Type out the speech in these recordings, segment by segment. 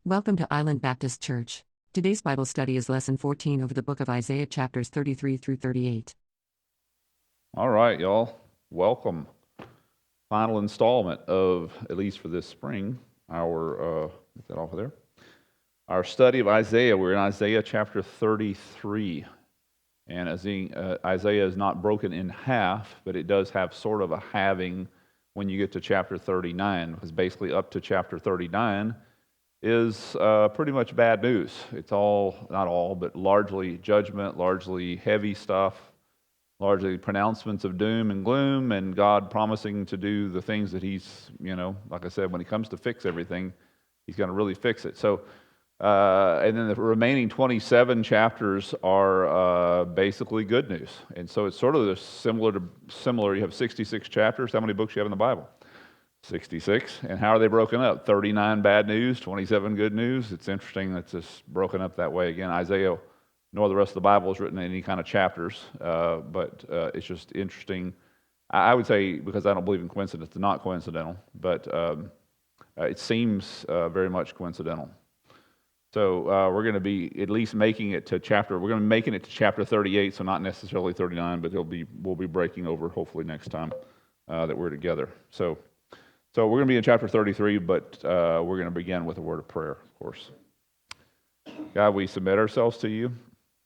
Welcome to Island Baptist Church. Today's Bible study is Lesson 14 over the book of Isaiah, chapters 33 through 38. All right, y'all. Welcome. Final installment of, at least for this spring, get that off of there. Our study of Isaiah. We're in Isaiah chapter 33. And Isaiah is not broken in half, but it does have sort of a halving when you get to chapter 39, because basically up to chapter 39 is pretty much bad news. It's all, not all, but largely judgment, largely heavy stuff, largely pronouncements of doom and gloom, and God promising to do the things that He's, like I said, when He comes to fix everything, He's going to really fix it. So, and then the remaining 27 chapters are basically good news. And so it's sort of similar. You have 66 chapters. How many books do you have in the Bible? 66. And how are they broken up? 39 bad news, 27 good news. It's interesting that it's just broken up that way. Again, Isaiah, nor the rest of the Bible is written in any kind of chapters, but it's just interesting. I would say, because I don't believe in coincidence, it's not coincidental, but it seems very much coincidental. So we're going to be at least making it to chapter 38, so not necessarily 39, but we'll be breaking over hopefully next time that we're together. So we're going to be in chapter 33, but we're going to begin with a word of prayer, of course. God, we submit ourselves to you,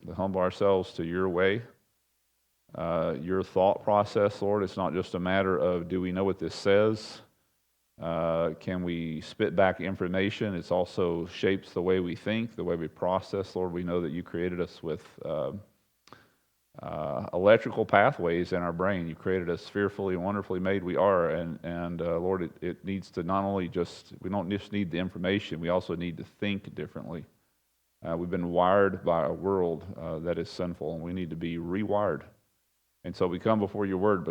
we humble ourselves to your way, your thought process, Lord. It's not just a matter of, do we know what this says? Can we spit back information? It also shapes the way we think, the way we process. Lord, we know that you created us with electrical pathways in our brain. You created us fearfully and wonderfully made we are, and Lord, it needs to not only we don't just need the information, we also need to think differently. We've been wired by a world that is sinful, and we need to be rewired. And so we come before your word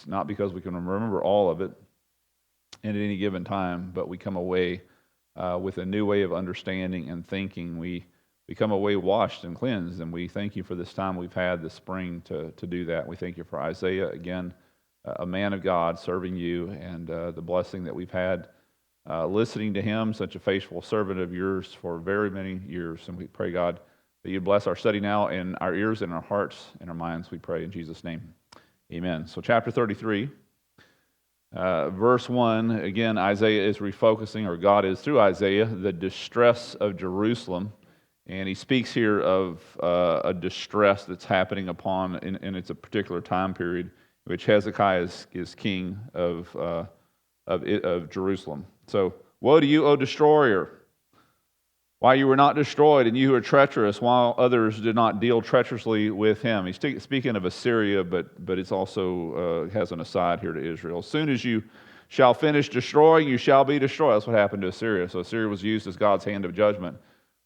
not because we can remember all of it at any given time, but we come away with a new way of understanding and thinking. We come away washed and cleansed, and we thank you for this time we've had this spring to do that. We thank you for Isaiah, again, a man of God serving you, and the blessing that we've had listening to him, such a faithful servant of yours for very many years. And we pray, God, that you bless our study now in our ears and our hearts and our minds, we pray in Jesus' name. Amen. So chapter 33, verse 1, again, Isaiah is refocusing, or God is through Isaiah, the distress of Jerusalem. And he speaks here of a distress that's happening and it's a particular time period, which Hezekiah is king of Jerusalem. So, woe to you, O destroyer! Why you were not destroyed, and you who are treacherous, while others did not deal treacherously with him. He's speaking of Assyria, but it's also has an aside here to Israel. As soon as you shall finish destroying, you shall be destroyed. That's what happened to Assyria. So Assyria was used as God's hand of judgment,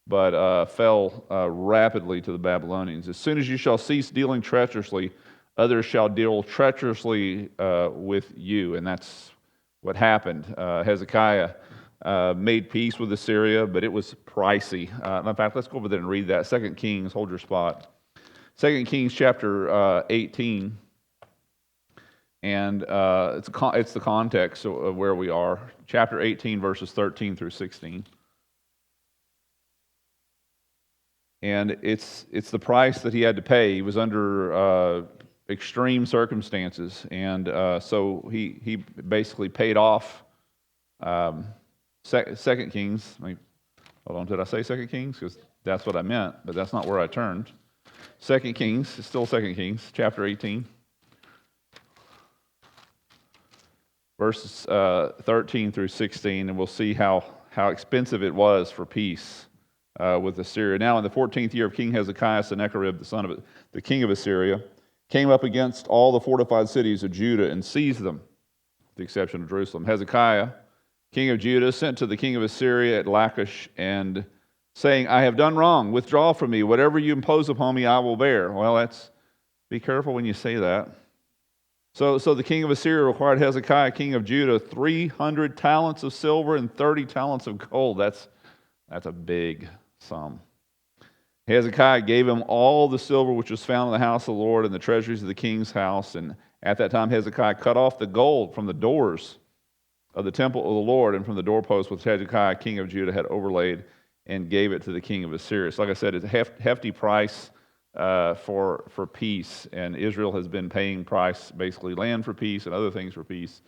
but fell rapidly to the Babylonians. As soon as you shall cease dealing treacherously, others shall deal treacherously with you. And that's what happened. Hezekiah made peace with Assyria, but it was pricey. In fact, let's go over there and read that. 2 Kings, hold your spot. 2 Kings chapter 18. And it's the context of where we are. Chapter 18, verses 13 through 16. And it's the price that he had to pay. He was under extreme circumstances, and so he basically paid off. 2 Kings. Hold on, did I say 2 Kings? Because that's what I meant, but that's not where I turned. 2 Kings, it's still 2 Kings, chapter 18, verses 13 through 16, and we'll see how expensive it was for peace with Assyria. Now, in the 14th year of King Hezekiah, Sennacherib, the king of Assyria, came up against all the fortified cities of Judah and seized them, with the exception of Jerusalem. Hezekiah, king of Judah, sent to the king of Assyria at Lachish, and saying, I have done wrong. Withdraw from me. Whatever you impose upon me, I will bear. Well, be careful when you say that. So the king of Assyria required Hezekiah, king of Judah, 300 talents of silver and 30 talents of gold. That's a big sum. Hezekiah gave him all the silver which was found in the house of the Lord and the treasuries of the king's house. And at that time, Hezekiah cut off the gold from the doors of the temple of the Lord and from the doorpost which Hezekiah, king of Judah, had overlaid, and gave it to the king of Assyria. So like I said, it's a hefty price for peace, and Israel has been paying price, basically land for peace and other things for peace,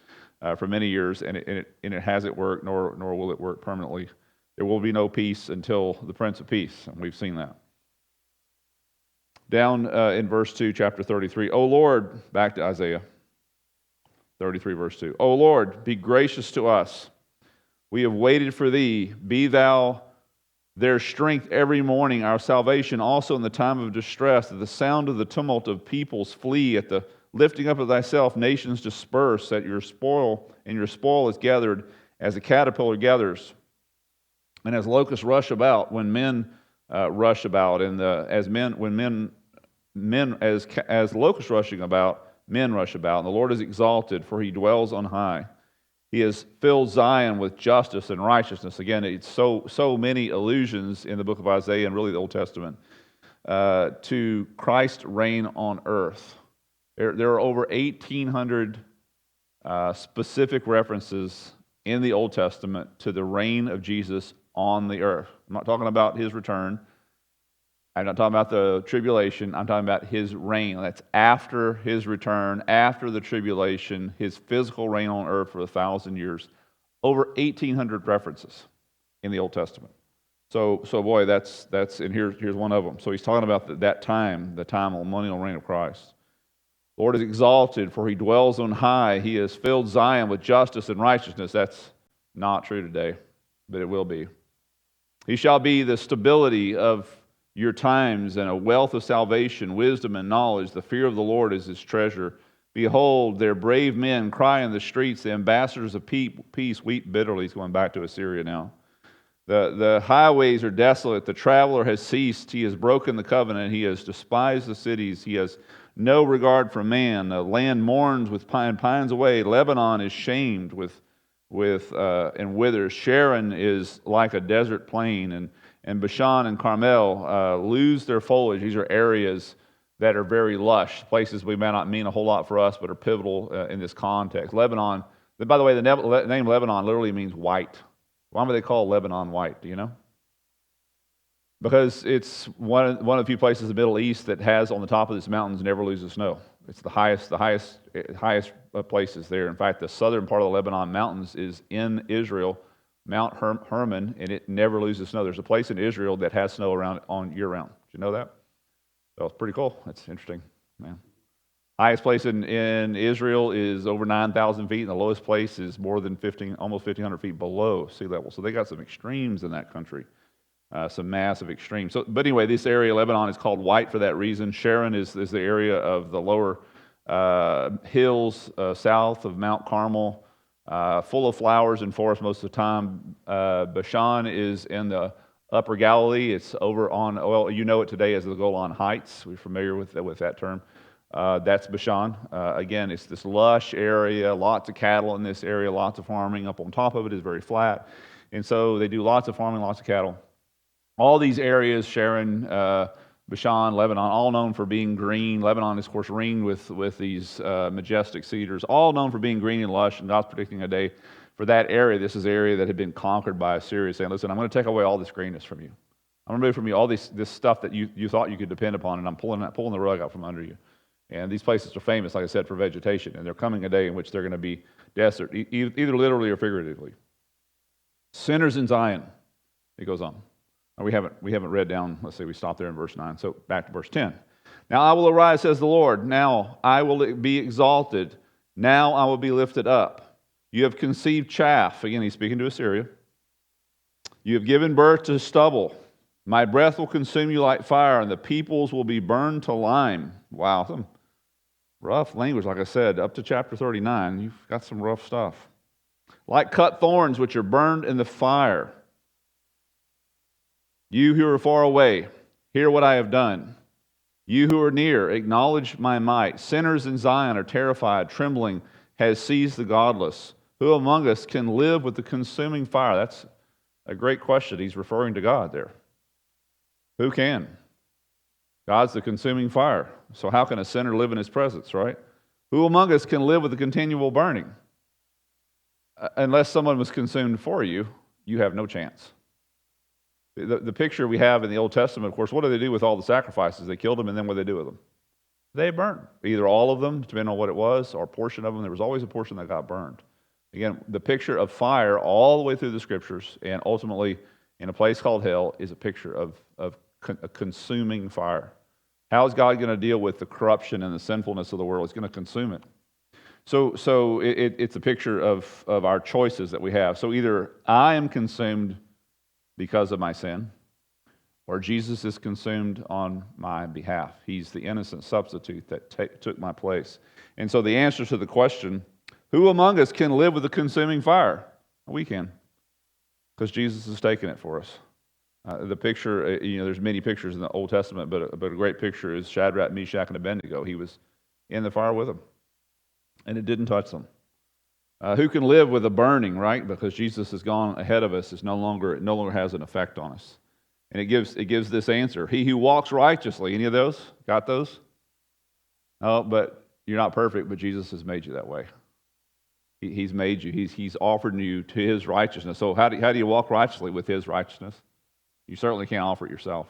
for many years, and it hasn't worked, nor will it work permanently. There will be no peace until the Prince of Peace, and we've seen that. Down in verse 2, chapter 33, O Lord, back to Isaiah 33, verse 2, O Lord, be gracious to us. We have waited for thee. Be thou their strength every morning, our salvation also in the time of distress. At the sound of the tumult of peoples flee, at the lifting up of thyself nations disperse, that your spoil is gathered as a caterpillar gathers, and as locusts rush about when men rush about, and as locusts rushing about, men rush about. And the Lord is exalted, for he dwells on high. He has filled Zion with justice and righteousness. Again, it's so many allusions in the book of Isaiah and really the Old Testament to Christ's reign on earth. There are over 1,800 specific references in the Old Testament to the reign of Jesus on the earth. I'm not talking about his return. I'm not talking about the tribulation. I'm talking about his reign. That's after his return, after the tribulation, his physical reign on earth for 1,000 years. Over 1,800 references in the Old Testament. So boy, that's and here's one of them. So he's talking about that time, the time of the millennial reign of Christ. The Lord is exalted, for he dwells on high. He has filled Zion with justice and righteousness. That's not true today, but it will be. He shall be the stability of your times, and a wealth of salvation, wisdom and knowledge. The fear of the Lord is his treasure. Behold, their brave men cry in the streets. The ambassadors of peace weep bitterly. He's going back to Assyria now. The highways are desolate. The traveler has ceased. He has broken the covenant. He has despised the cities. He has no regard for man. The land mourns with pines away. Lebanon is shamed and withers. Sharon is like a desert plain, and Bashan and Carmel lose their foliage. These are areas that are very lush, places we may not mean a whole lot for us, but are pivotal in this context. Lebanon, by the way, the name Lebanon literally means white. Why would they call Lebanon white? Do you know? Because it's one of the few places in the Middle East that has on the top of its mountains never loses snow. It's the highest places there. In fact, the southern part of the Lebanon mountains is in Israel, Mount Hermon, and it never loses snow. There's a place in Israel that has snow around on year-round. Did you know that? So it's pretty cool. That's interesting, man. Highest place in Israel is over 9,000 feet, and the lowest place is more than almost 1,500 feet below sea level. So they got some extremes in that country, some massive extremes. But anyway, this area, Lebanon, is called white for that reason. Sharon is the area of the lower hills south of Mount Carmel, full of flowers and forest most of the time. Bashan is in the upper Galilee. It's over on, well, you know it today as the Golan Heights. We're familiar with that term. That's Bashan. Again, it's this lush area, lots of cattle in this area, lots of farming. Up on top of it is very flat. And so they do lots of farming, lots of cattle. All these areas, Sharon, Bashan, Lebanon, all known for being green. Lebanon is, of course, ringed with these majestic cedars, all known for being green and lush, and God's predicting a day for that area. This is an area that had been conquered by Assyria, saying, listen, I'm going to take away all this greenness from you. I'm going to remove from you all this stuff that you thought you could depend upon, and I'm pulling the rug out from under you. And these places are famous, like I said, for vegetation, and they're coming a day in which they're going to be desert, either literally or figuratively. Sinners in Zion, it goes on. We haven't read down, let's see, we stopped there in verse 9, so back to verse 10. Now I will arise, says the Lord. Now I will be exalted. Now I will be lifted up. You have conceived chaff. Again, he's speaking to Assyria. You have given birth to stubble. My breath will consume you like fire, and the peoples will be burned to lime. Wow, some rough language, like I said, up to chapter 39. You've got some rough stuff. Like cut thorns which are burned in the fire. You who are far away, hear what I have done. You who are near, acknowledge my might. Sinners in Zion are terrified. Trembling has seized the godless. Who among us can live with the consuming fire? That's a great question. He's referring to God there. Who can? God's the consuming fire. So how can a sinner live in his presence, right? Who among us can live with the continual burning? unless someone was consumed for you, you have no chance. The picture we have in the Old Testament, of course, what do they do with all the sacrifices? They killed them, and then what do they do with them? They burned. Either all of them, depending on what it was, or a portion of them. There was always a portion that got burned. Again, the picture of fire all the way through the Scriptures, and ultimately in a place called hell, is a picture of a consuming fire. How is God going to deal with the corruption and the sinfulness of the world? He's going to consume it. So it's a picture of our choices that we have. So either I am consumed because of my sin, or Jesus is consumed on my behalf. He's the innocent substitute that took my place. And so the answer to the question, who among us can live with the consuming fire? We can, because Jesus has taken it for us. The picture, there's many pictures in the Old Testament, but a great picture is Shadrach, Meshach, and Abednego. He was in the fire with them, and it didn't touch them. Who can live with the burning, right? Because Jesus has gone ahead of us. It no longer has an effect on us. And it gives this answer. He who walks righteously. Any of those? Got those? No, but you're not perfect, but Jesus has made you that way. He's made you. He's offered you to His righteousness. So how do you walk righteously with His righteousness? You certainly can't offer it yourself.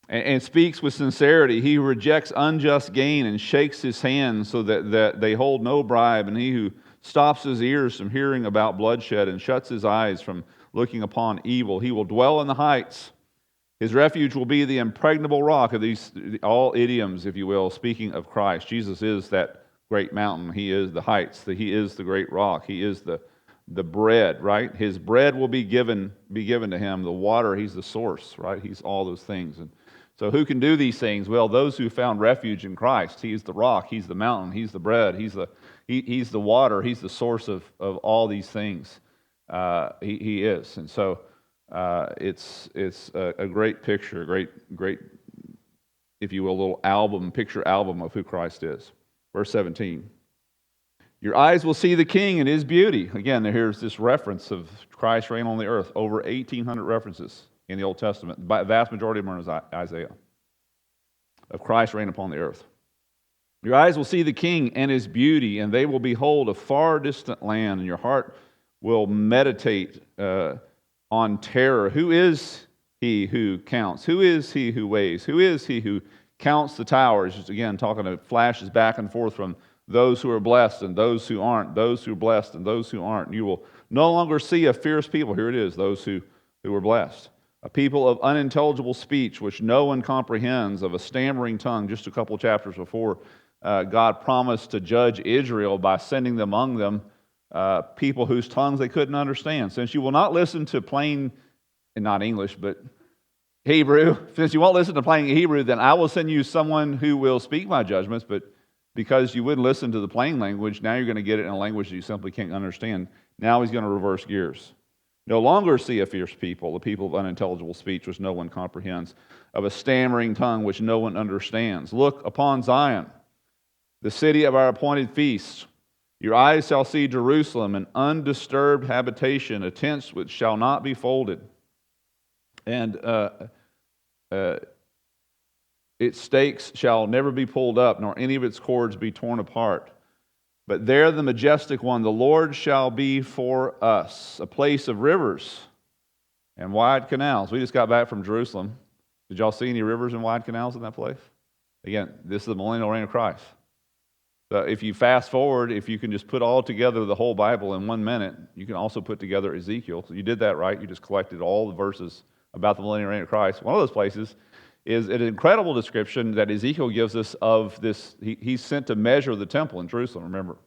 And speaks with sincerity. He rejects unjust gain and shakes his hands so that they hold no bribe. And he who stops his ears from hearing about bloodshed and shuts his eyes from looking upon evil. He will dwell in the heights. His refuge will be the impregnable rock. Of these, all idioms, if you will, speaking of Christ. Jesus is that great mountain. He is the heights. He is the great rock. He is the bread, right? His bread will be given to him. The water, He's the source, right? He's all those things. And so who can do these things? Well, those who found refuge in Christ. He's the rock. He's the mountain. He's the bread. He's the water. He's the source of all these things. He is. And so it's a great picture, great, if you will, little picture album of who Christ is. Verse 17. Your eyes will see the King in His beauty. Again, here's this reference of Christ reign on the earth. Over 1,800 references in the Old Testament. The vast majority of them are in Isaiah. Of Christ reign upon the earth. Your eyes will see the King and His beauty, and they will behold a far distant land, and your heart will meditate on terror. Who is He who counts? Who is He who weighs? Who is He who counts the towers? Just again, talking to flashes back and forth from those who are blessed and those who aren't, those who are blessed and those who aren't. You will no longer see a fierce people. Here it is, those who were blessed. A people of unintelligible speech, which no one comprehends, of a stammering tongue. Just a couple of chapters before, God promised to judge Israel by sending among them people whose tongues they couldn't understand. Since you will not listen to plain, and not English, but Hebrew, since you won't listen to plain Hebrew, then I will send you someone who will speak my judgments, but because you wouldn't listen to the plain language, now you're going to get it in a language that you simply can't understand. Now He's going to reverse gears. No longer see a fierce people, the people of unintelligible speech which no one comprehends, of a stammering tongue which no one understands. Look upon Zion, the city of our appointed feast. Your eyes shall see Jerusalem, an undisturbed habitation, a tent which shall not be folded. And its stakes shall never be pulled up, nor any of its cords be torn apart. But there the majestic one, the Lord, shall be for us, a place of rivers and wide canals. We just got back from Jerusalem. Did y'all see any rivers and wide canals in that place? Again, this is the millennial reign of Christ. So if you fast forward, if you can just put all together the whole Bible in 1 minute, you can also put together Ezekiel. So you did that right. You just collected all the verses about the millennial reign of Christ. One of those places is an incredible description that Ezekiel gives us of this. He's sent to measure the temple in Jerusalem, remember.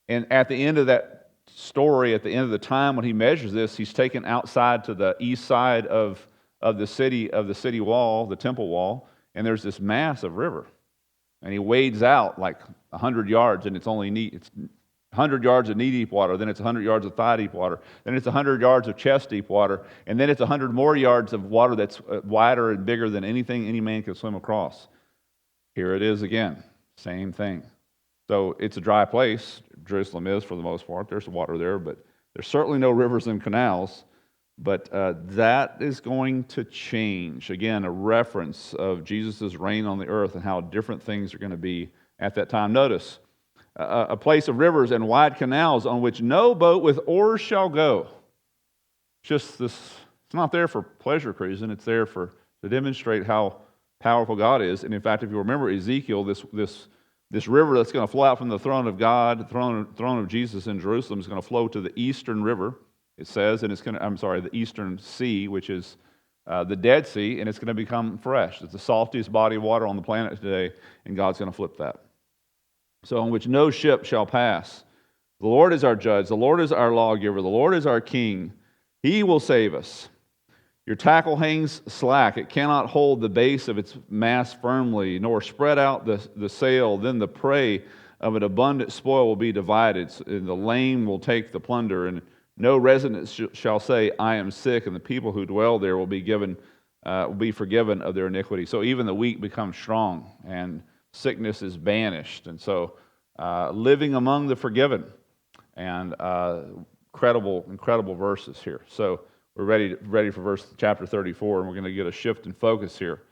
And at the end of that story, at the end of the time when he measures this, he's taken outside to the east side of the city wall, the temple wall, and there's this massive river. And he wades out like 100 yards, and it's 100 yards of knee-deep water, then it's 100 yards of thigh-deep water, then it's 100 yards of chest-deep water, and then it's 100 more yards of water that's wider and bigger than anything any man can swim across. Here it is again, same thing. So it's a dry place, Jerusalem is for the most part. There's water there, but there's certainly no rivers and canals, but that is going to change. Again, a reference of Jesus' reign on the earth and how different things are going to be at that time. Notice, a place of rivers and wide canals on which no boat with oars shall go. Just this, it's not there for pleasure cruising. It's there to demonstrate how powerful God is. And in fact, if you remember Ezekiel, this river that's going to flow out from the throne of God, the throne of Jesus in Jerusalem, is going to flow to the eastern river, it says, and the eastern sea, which is the Dead Sea, and it's going to become fresh. It's the saltiest body of water on the planet today, and God's going to flip that. So, on which no ship shall pass. The Lord is our judge. The Lord is our lawgiver. The Lord is our king. He will save us. Your tackle hangs slack. It cannot hold the base of its mast firmly, nor spread out the sail. Then the prey of an abundant spoil will be divided. And the lame will take the plunder, and no resident shall say, I am sick, and the people who dwell there will be forgiven of their iniquity. So even the weak become strong, and sickness is banished. And so living among the forgiven, and incredible verses here. So we're ready for chapter 34, and we're going to get a shift in focus here.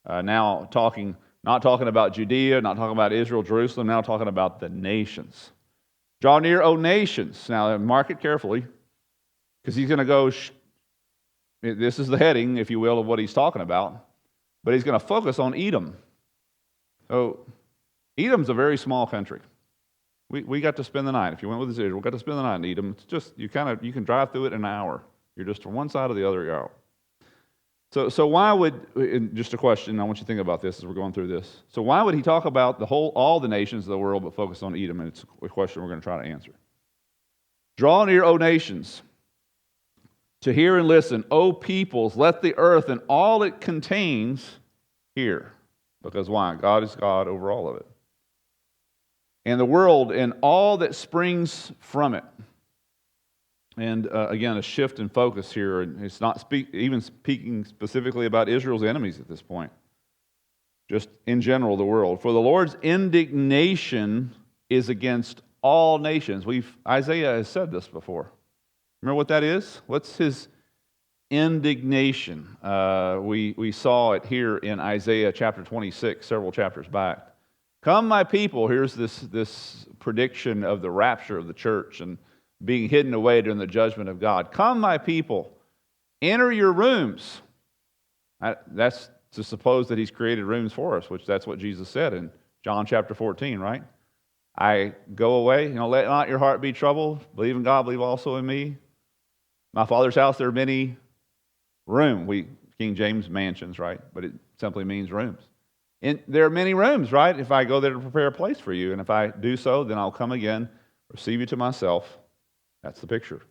Now not talking about Judea, not talking about Israel, Jerusalem, now talking about the nations. Draw near, O nations. Now mark it carefully, because he's going to go, this is the heading, if you will, of what he's talking about, but he's going to focus on Edom. So Edom's a very small country. We got to spend the night. If you went with Israel, we got to spend the night in Edom. It's just, you can drive through it in an hour. You're just from one side or the other hour. So why would, just a question, I want you to think about this as we're going through this. So why would he talk about all the nations of the world but focus on Edom? And it's a question we're going to try to answer. Draw near, O nations, to hear and listen. O peoples, let the earth and all it contains hear. Because why? God is God over all of it. And the world and all that springs from it. And again, a shift in focus here. And it's not even speaking specifically about Israel's enemies at this point. Just in general, the world. For the Lord's indignation is against all nations. Isaiah has said this before. Remember what that is? What's his indignation? We saw it here in Isaiah chapter 26, several chapters back. Come, my people. Here's this prediction of the rapture of the church and being hidden away during the judgment of God. Come, my people, enter your rooms. That's to suppose that he's created rooms for us, which that's what Jesus said in John chapter 14, right? I go away, let not your heart be troubled. Believe in God, believe also in me. My Father's house, there are many rooms. King James mansions, right? But it simply means rooms. And there are many rooms, right? If I go there to prepare a place for you, and if I do so, then I'll come again, receive you to myself. That's the picture.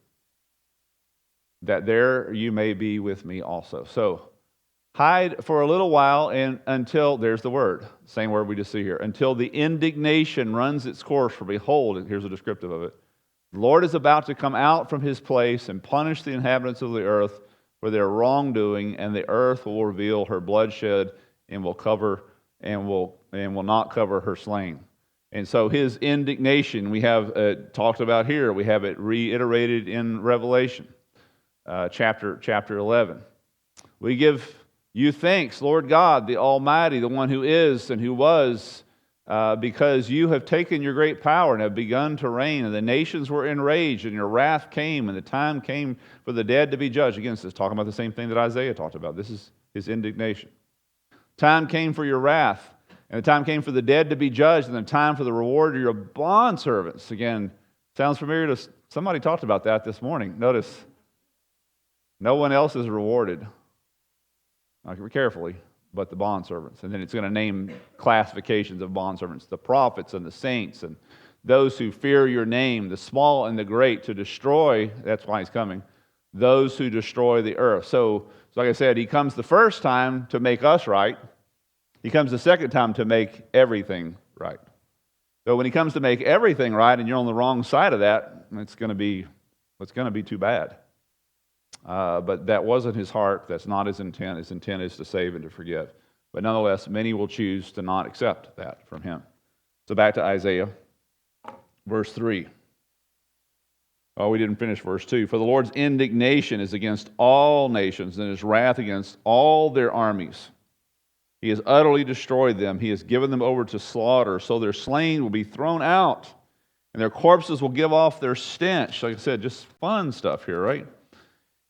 That there you may be with me also. So hide for a little while and until, there's the word, same word we just see here, until the indignation runs its course, for behold, and here's a descriptive of it, the Lord is about to come out from his place and punish the inhabitants of the earth for their wrongdoing, and the earth will reveal her bloodshed and will not cover her slain. And so his indignation, we have talked about here. We have it reiterated in Revelation, chapter 11. We give you thanks, Lord God, the Almighty, the one who is and who was, because you have taken your great power and have begun to reign, and the nations were enraged, and your wrath came, and the time came for the dead to be judged. Again, this is talking about the same thing that Isaiah talked about. This is his indignation. Time came for your wrath, and the time came for the dead to be judged, and the time for the reward of your bondservants. Again, sounds familiar to somebody talked about that this morning. Notice, no one else is rewarded. Now, carefully, but the bondservants. And then it's going to name classifications of bondservants, the prophets and the saints, and those who fear your name, the small and the great, to destroy, that's why he's coming, those who destroy the earth. So like I said, he comes the first time to make us right. He comes the second time to make everything right. So when he comes to make everything right and you're on the wrong side of that, it's going to be too bad. But that wasn't his heart. That's not his intent. His intent is to save and to forgive. But nonetheless, many will choose to not accept that from him. So back to Isaiah, verse 3. Oh, we didn't finish verse 2. For the Lord's indignation is against all nations, and his wrath against all their armies. He has utterly destroyed them. He has given them over to slaughter, so their slain will be thrown out And their corpses will give off their stench. Like I said, just fun stuff here, right?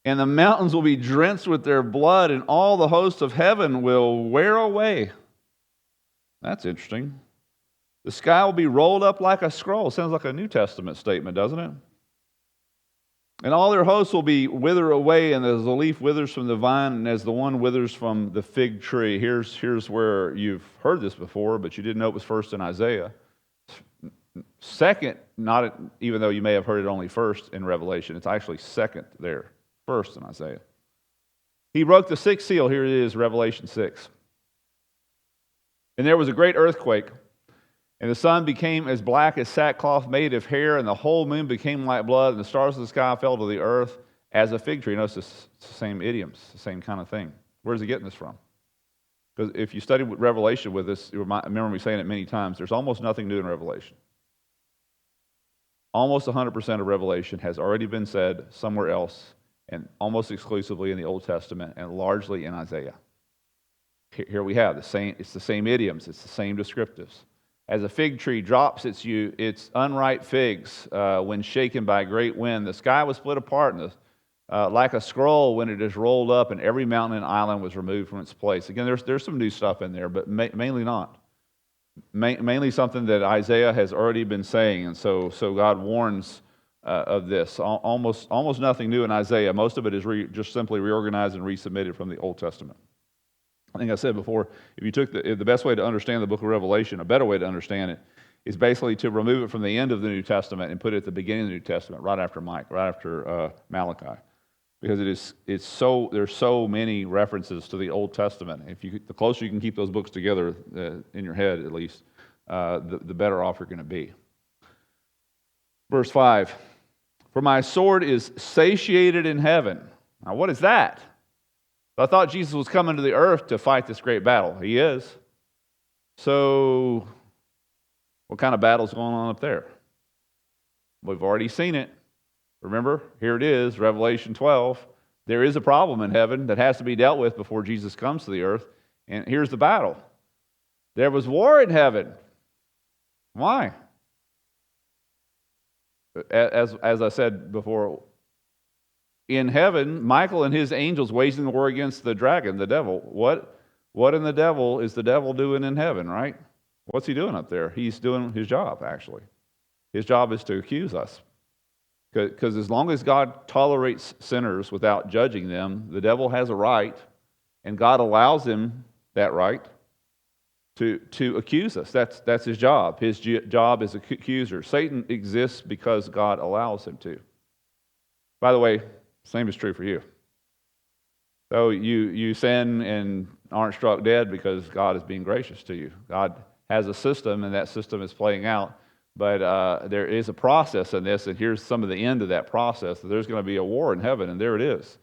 And the mountains will be drenched with their blood, and all the hosts of heaven will wear away. That's interesting. The sky will be rolled up like a scroll. Sounds like a New Testament statement, doesn't it? And all their hosts will be withered away, and as the leaf withers from the vine, and as the one withers from the fig tree. Here's where you've heard this before, but you didn't know it was first in Isaiah. Second, not even though you may have heard it only first in Revelation, it's actually second there, first in Isaiah. He broke the sixth seal. Here it is, Revelation 6. And there was a great earthquake, and the sun became as black as sackcloth made of hair, and the whole moon became like blood, and the stars of the sky fell to the earth as a fig tree. Notice it's the same idioms, the same kind of thing. Where's he getting this from? Because if you study Revelation with us, remember me saying it many times, there's almost nothing new in Revelation. Almost 100% of Revelation has already been said somewhere else, and almost exclusively in the Old Testament, and largely in Isaiah. Here we have it's the same idioms, it's the same descriptives. As a fig tree drops its unripe figs when shaken by a great wind, the sky was split apart, and like a scroll when it is rolled up, and every mountain and island was removed from its place. Again, there's some new stuff in there, but mainly not. Mainly something that Isaiah has already been saying, and so God warns of this. Almost nothing new in Isaiah. Most of it is just simply reorganized and resubmitted from the Old Testament. I think I said before, if you took the best way to understand the book of Revelation, a better way to understand it, is basically to remove it from the end of the New Testament and put it at the beginning of the New Testament, right after Malachi, because there's so many references to the Old Testament. The closer you can keep those books together in your head, at least, the better off you're going to be. Verse 5, for my sword is satiated in heaven. Now, what is that? I thought Jesus was coming to the earth to fight this great battle. He is. So, what kind of battle's going on up there? We've already seen it. Remember, here it is, Revelation 12. There is a problem in heaven that has to be dealt with before Jesus comes to the earth. And here's the battle. There was war in heaven. Why? As I said before, in heaven, Michael and his angels waging the war against the dragon, the devil. What in the devil is the devil doing in heaven, right? What's he doing up there? He's doing his job, actually. His job is to accuse us. Because as long as God tolerates sinners without judging them, the devil has a right, and God allows him that right to accuse us. That's his job. His job is accuser. Satan exists because God allows him to. By the way, same is true for you. So you sin and aren't struck dead because God is being gracious to you. God has a system, and that system is playing out. But there is a process in this, and here's some of the end of that process. There's going to be a war in heaven, and there it is.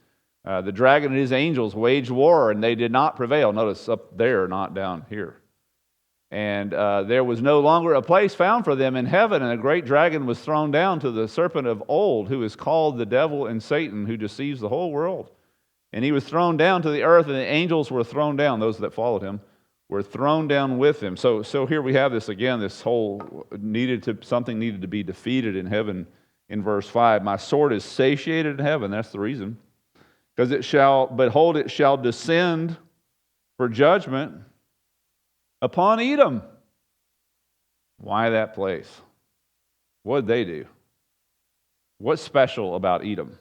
The dragon and his angels waged war, and they did not prevail. Notice up there, not down here. And there was no longer a place found for them in heaven, and a great dragon was thrown down, to the serpent of old, who is called the devil and Satan, who deceives the whole world. And he was thrown down to the earth, and the angels were thrown down. Those that followed him were thrown down with him. So here we have this again, this whole something needed to be defeated in heaven in verse 5. My sword is satiated in heaven. That's the reason. Because it shall descend for judgment upon Edom. Why that place? What did they do? What's special about Edom?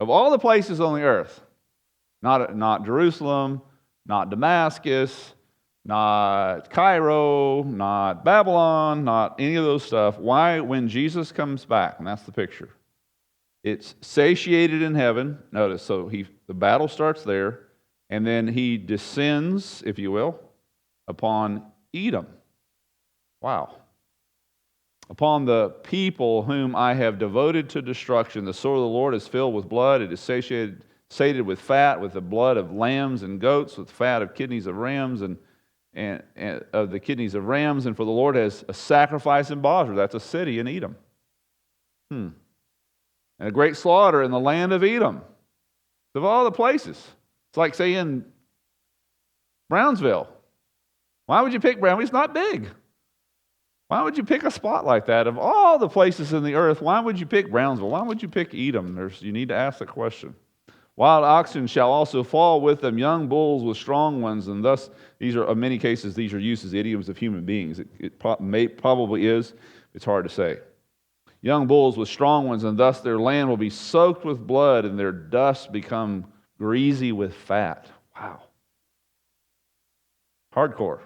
Of all the places on the earth, not Jerusalem, not Damascus, not Cairo, not Babylon, not any of those stuff. Why, when Jesus comes back, and that's the picture, it's satiated in heaven. Notice, so the battle starts there, and then he descends, if you will, upon Edom. Wow. Upon the people whom I have devoted to destruction. The sword of the Lord is filled with blood. It is sated with fat, with the blood of lambs and goats, with fat of kidneys of rams and of the kidneys of rams. And for the Lord has a sacrifice in Bozrah. That's a city in Edom. And a great slaughter in the land of Edom. Of all the places. It's like saying Brownsville. Why would you pick Brownsville? It's not big. Why would you pick a spot like that? Of all the places in the earth, why would you pick Brownsville? Why would you pick Edom? You need to ask the question. Wild oxen shall also fall with them, young bulls with strong ones, and thus, these are, in many cases, these are used as idioms of human beings. It probably is. It's hard to say. Young bulls with strong ones, and thus their land will be soaked with blood, and their dust become greasy with fat. Wow. Hardcore.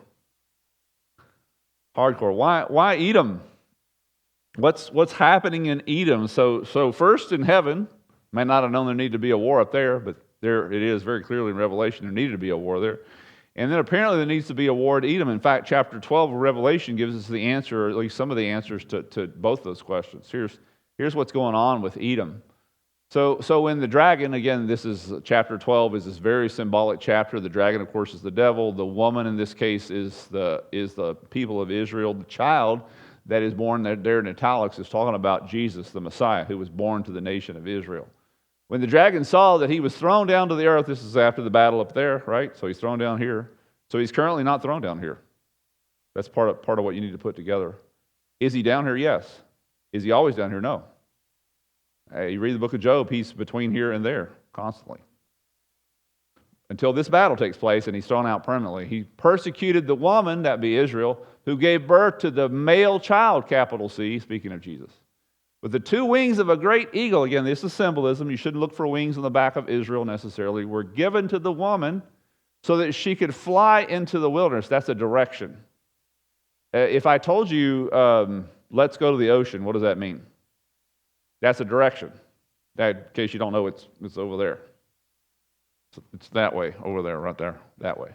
Why Edom? What's happening in Edom? So first in heaven, may not have known there needed to be a war up there, but there it is very clearly in Revelation there needed to be a war there. And then apparently there needs to be a war at Edom. In fact, chapter 12 of Revelation gives us the answer, or at least some of the answers to both those questions. Here's what's going on with Edom. So when the dragon, again, this is chapter 12, is this very symbolic chapter. The dragon, of course, is the devil. The woman in this case is the people of Israel. The child that is born there in italics is talking about Jesus, the Messiah, who was born to the nation of Israel. When the dragon saw that he was thrown down to the earth, this is after the battle up there, right? So he's thrown down here. So he's currently not thrown down here. That's part of what you need to put together. Is he down here? Yes. Is he always down here? No. You read the book of Job, he's between here and there constantly. Until this battle takes place and he's thrown out permanently. He persecuted the woman, that be Israel, who gave birth to the male child, capital C, speaking of Jesus. With the two wings of a great eagle, again, this is symbolism. You shouldn't look for wings on the back of Israel necessarily, were given to the woman so that she could fly into the wilderness. That's a direction. If I told you, let's go to the ocean, what does that mean? That's a direction. That, in case you don't know, it's over there. It's that way, over there, right there, that way.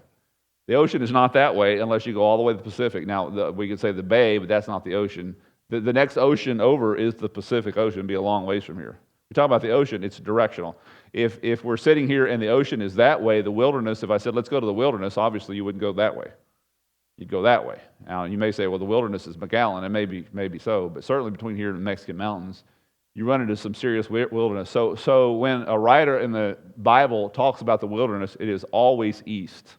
The ocean is not that way unless you go all the way to the Pacific. Now, we could say the bay, but that's not the ocean. The next ocean over is the Pacific Ocean. It'd be a long ways from here. We talk about the ocean, it's directional. If we're sitting here and the ocean is that way, the wilderness, if I said, let's go to the wilderness, obviously you wouldn't go that way. You'd go that way. Now, you may say, well, the wilderness is McAllen, and maybe so, but certainly between here and the Mexican mountains, you run into some serious wilderness. So when a writer in the Bible talks about the wilderness, it is always east.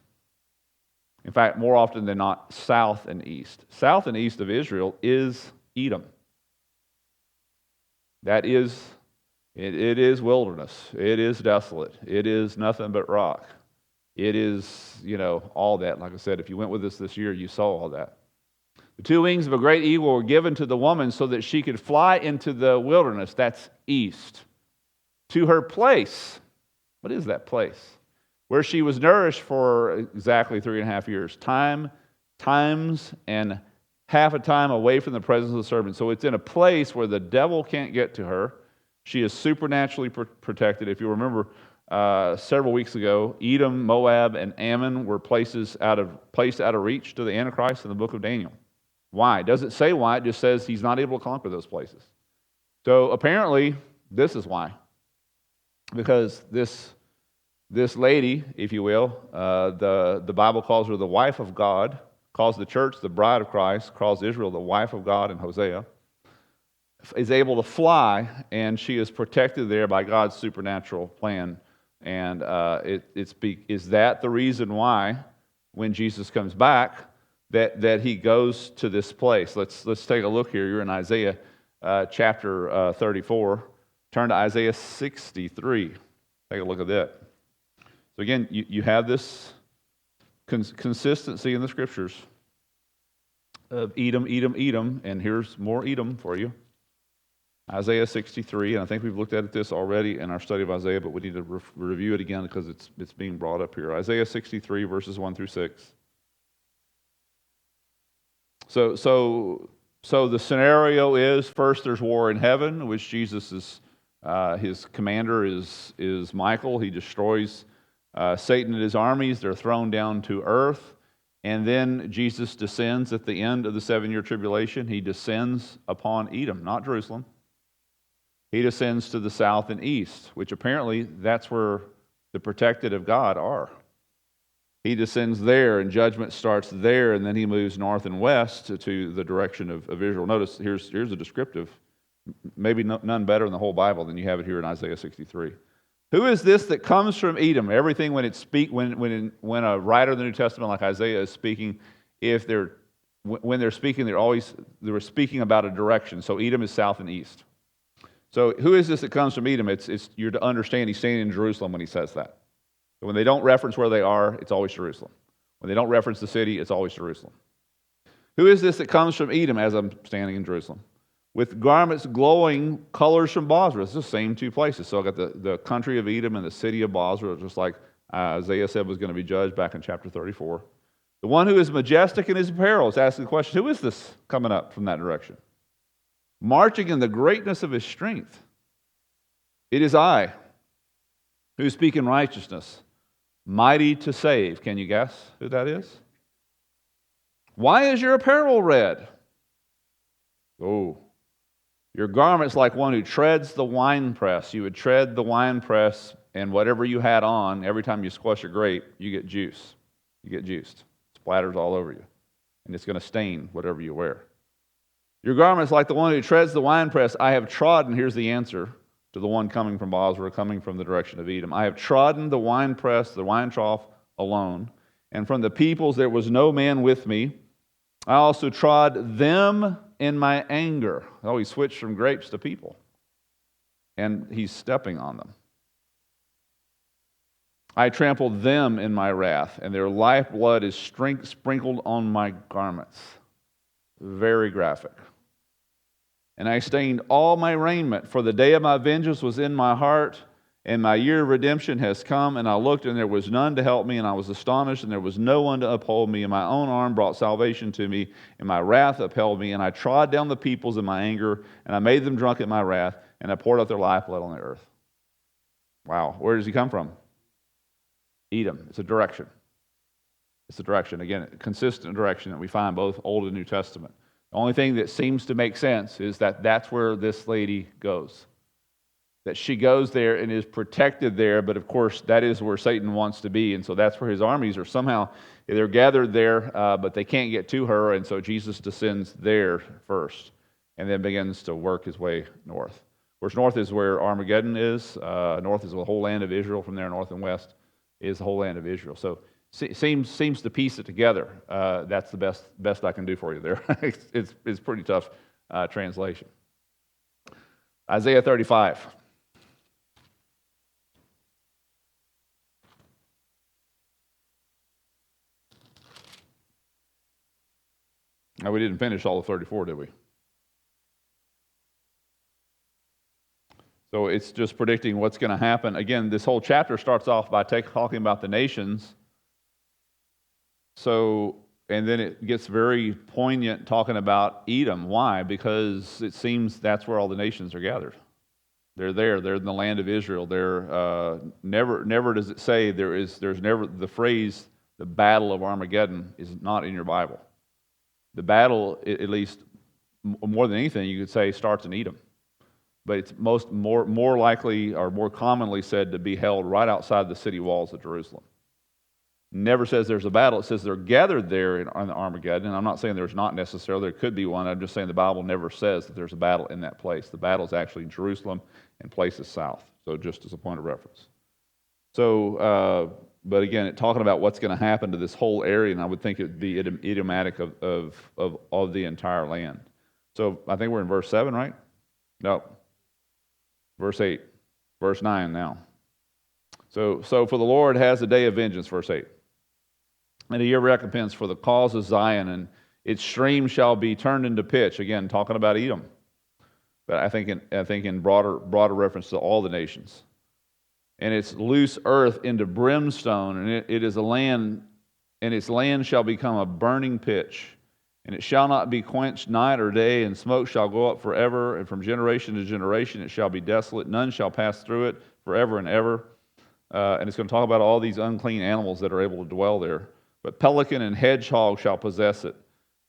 In fact, more often than not, south and east. South and east of Israel is Edom. It is wilderness. It is desolate. It is nothing but rock. It is, all that. Like I said, if you went with us this year, you saw all that. The two wings of a great eagle were given to the woman so that she could fly into the wilderness. That's east. To her place. What is that place? Where she was nourished for exactly 3.5 years. Times and half a time away from the presence of the serpent. So it's in a place where the devil can't get to her. She is supernaturally protected. If you remember several weeks ago, Edom, Moab, and Ammon were placed out of reach to the Antichrist in the book of Daniel. Why? It doesn't say why, it just says he's not able to conquer those places. So apparently, this is why. Because this lady, if you will, the Bible calls her the wife of God, calls the church the bride of Christ, calls Israel the wife of God in Hosea, is able to fly, and she is protected there by God's supernatural plan. And is that the reason why, when Jesus comes back, that he goes to this place? Let's take a look here. You're in Isaiah chapter 34. Turn to Isaiah 63. Take a look at that. So again, you have this consistency in the scriptures of Edom, and here's more Edom for you. Isaiah 63, and I think we've looked at this already in our study of Isaiah, but we need to review it again because it's being brought up here. Isaiah 63, verses 1 through 6. So the scenario is, first there's war in heaven, which Jesus is, his commander is Michael. He destroys Satan and his armies. They're thrown down to earth. And then Jesus descends at the end of the 7-year tribulation. He descends upon Edom, not Jerusalem. He descends to the south and east, which apparently that's where the protected of God are. He descends there, and judgment starts there, and then he moves north and west to the direction of Israel. Notice, here's a descriptive, maybe none better in the whole Bible than you have it here in Isaiah 63. Who is this that comes from Edom? Everything when a writer of the New Testament like Isaiah is speaking, if they're when they're speaking, they were speaking about a direction. So Edom is south and east. So who is this that comes from Edom? It's you're to understand he's standing in Jerusalem when he says that. So when they don't reference where they are, it's always Jerusalem. When they don't reference the city, it's always Jerusalem. Who is this that comes from Edom as I'm standing in Jerusalem? With garments glowing colors from Bozrah. It's the same two places. So I got the country of Edom and the city of Bozrah, just like Isaiah said was going to be judged back in chapter 34. The one who is majestic in his apparel is asking the question, who is this coming up from that direction? Marching in the greatness of his strength. It is I who speak in righteousness, mighty to save. Can you guess who that is? Why is your apparel red? Oh, your garment's like one who treads the winepress. You would tread the winepress, and whatever you had on, every time you squash a grape, you get juice. You get juiced. It splatters all over you, and it's going to stain whatever you wear. Your garment's like the one who treads the winepress. I have trodden, here's the answer to the one coming from Bozrah, coming from the direction of Edom. I have trodden the winepress, the wine trough alone, and from the peoples there was no man with me. I also trod them in my anger. Oh, he switched from grapes to people, and he's stepping on them. I trampled them in my wrath, and their lifeblood is sprinkled on my garments. Very graphic. And I stained all my raiment, for the day of my vengeance was in my heart, and my year of redemption has come. And I looked, and there was none to help me, and I was astonished, and there was no one to uphold me. And my own arm brought salvation to me, and my wrath upheld me. And I trod down the peoples in my anger, and I made them drunk in my wrath, and I poured out their lifeblood on the earth. Wow, where does he come from? Edom. It's a direction. It's a direction. Again, a consistent direction that we find both Old and New Testament. The only thing that seems to make sense is that that's where this lady goes. That she goes there and is protected there, but of course that is where Satan wants to be, and so that's where his armies are somehow, they're gathered there, but they can't get to her, and so Jesus descends there first, and then begins to work his way north. Of course, north is where Armageddon is. North is the whole land of Israel. From there, north and west is the whole land of Israel. So seems to piece it together. That's the best I can do for you there. It's pretty tough translation. Isaiah 35. Now, we didn't finish all of 34, did we? So it's just predicting what's going to happen. Again, this whole chapter starts off by talking about the nations. So, and then it gets very poignant talking about Edom. Why? Because it seems that's where all the nations are gathered. They're there. They're in the land of Israel. They're never does it say there's never the phrase the battle of Armageddon is not in your Bible. The battle, at least more than anything, you could say starts in Edom. But it's more likely or more commonly said to be held right outside the city walls of Jerusalem. Never says there's a battle. It says they're gathered there on the Armageddon. And I'm not saying there's not necessarily. There could be one. I'm just saying the Bible never says that there's a battle in that place. The battle is actually in Jerusalem and places south. So just as a point of reference. So, but again, talking about what's going to happen to this whole area, and I would think it would be idiomatic of the entire land. So I think we're in verse 7, right? No. Verse 8. Verse 9 now. So for the Lord has a day of vengeance, verse 8. And a year of recompense for the cause of Zion, and its stream shall be turned into pitch. Again, talking about Edom. But I think in broader reference to all the nations. And its loose earth into brimstone, and it is a land, and its land shall become a burning pitch. And it shall not be quenched night or day, and smoke shall go up forever, and from generation to generation it shall be desolate. None shall pass through it forever and ever. And it's going to talk about all these unclean animals that are able to dwell there. But pelican and hedgehog shall possess it,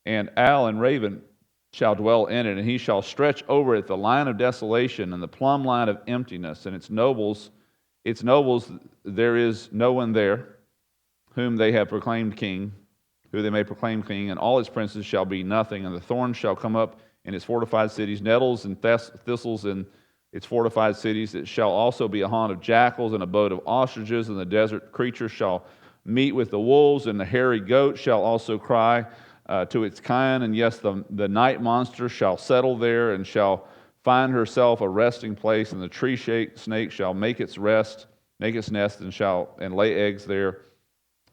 and owl and raven shall dwell in it, and he shall stretch over it the line of desolation and the plumb line of emptiness, and its nobles, there is no one there whom they have proclaimed king, who they may proclaim king, and all its princes shall be nothing, and the thorns shall come up in its fortified cities, nettles and thistles in its fortified cities. It shall also be a haunt of jackals and abode of ostriches, and the desert creatures shall meet with the wolves, and the hairy goat shall also cry to its kind, and yes, the night monster shall settle there and shall find herself a resting place, and the tree snake shall make its nest, and lay eggs there,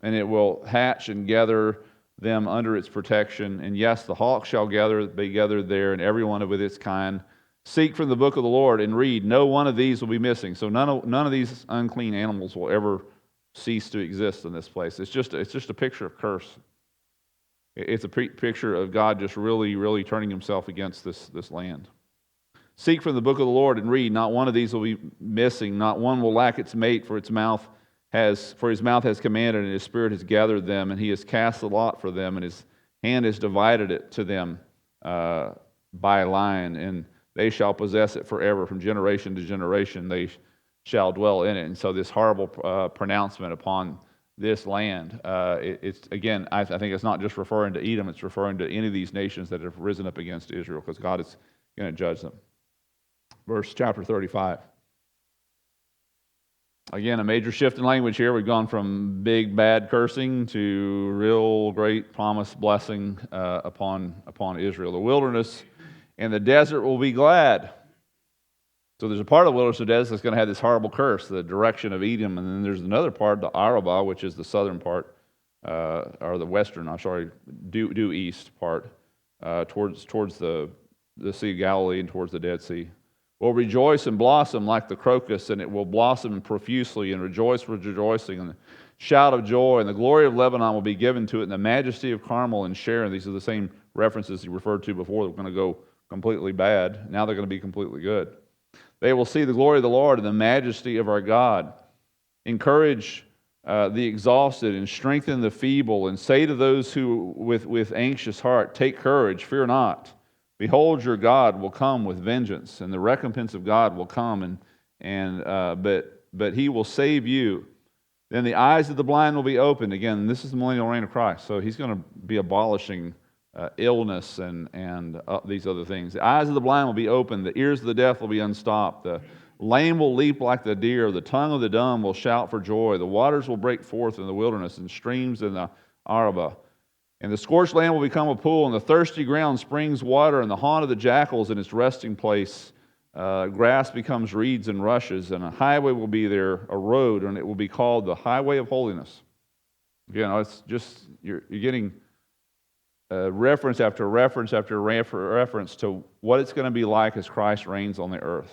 and it will hatch and gather them under its protection. And yes, the hawk shall be gathered there, and every one with its kind. Seek from the book of the Lord and read. No one of these will be missing. So none of these unclean animals will ever cease to exist in this place. It's just a picture of curse. It's a picture of God just really, really turning himself against this land. Seek from the book of the Lord and read. Not one of these will be missing. Not one will lack its mate, for his mouth has commanded, and his spirit has gathered them, and he has cast the lot for them, and his hand has divided it to them by line, and they shall possess it forever. From generation to generation they shall dwell in it. And so this horrible pronouncement upon this land, it's again, I think it's not just referring to Edom, it's referring to any of these nations that have risen up against Israel, because God is going to judge them. Chapter 35. Again, a major shift in language here. We've gone from big bad cursing to real great promised blessing upon Israel. The wilderness and the desert will be glad. So there's a part of the wilderness and desert that's going to have this horrible curse, the direction of Edom, and then there's another part, the Arabah, which is the southern part, or the western, due east part, towards the Sea of Galilee and towards the Dead Sea. Will rejoice and blossom like the crocus, and it will blossom profusely and rejoice with rejoicing, and the shout of joy, and the glory of Lebanon will be given to it, and the majesty of Carmel and Sharon. These are the same references he referred to before. They're going to go completely bad. Now they're going to be completely good. They will see the glory of the Lord and the majesty of our God. Encourage the exhausted and strengthen the feeble, and say to those who with anxious heart, take courage, fear not. Behold, your God will come with vengeance, and the recompense of God will come, but he will save you. Then the eyes of the blind will be opened. Again, this is the millennial reign of Christ, so he's going to be abolishing illness and these other things. The eyes of the blind will be opened, the ears of the deaf will be unstopped, the lame will leap like the deer, the tongue of the dumb will shout for joy, the waters will break forth in the wilderness, and streams in the Arabah. And the scorched land will become a pool, and the thirsty ground springs water, and the haunt of the jackals in its resting place. Grass becomes reeds and rushes, and a highway will be there, a road, and it will be called the highway of holiness. It's just, you're getting reference after reference after reference to what it's going to be like as Christ reigns on the earth.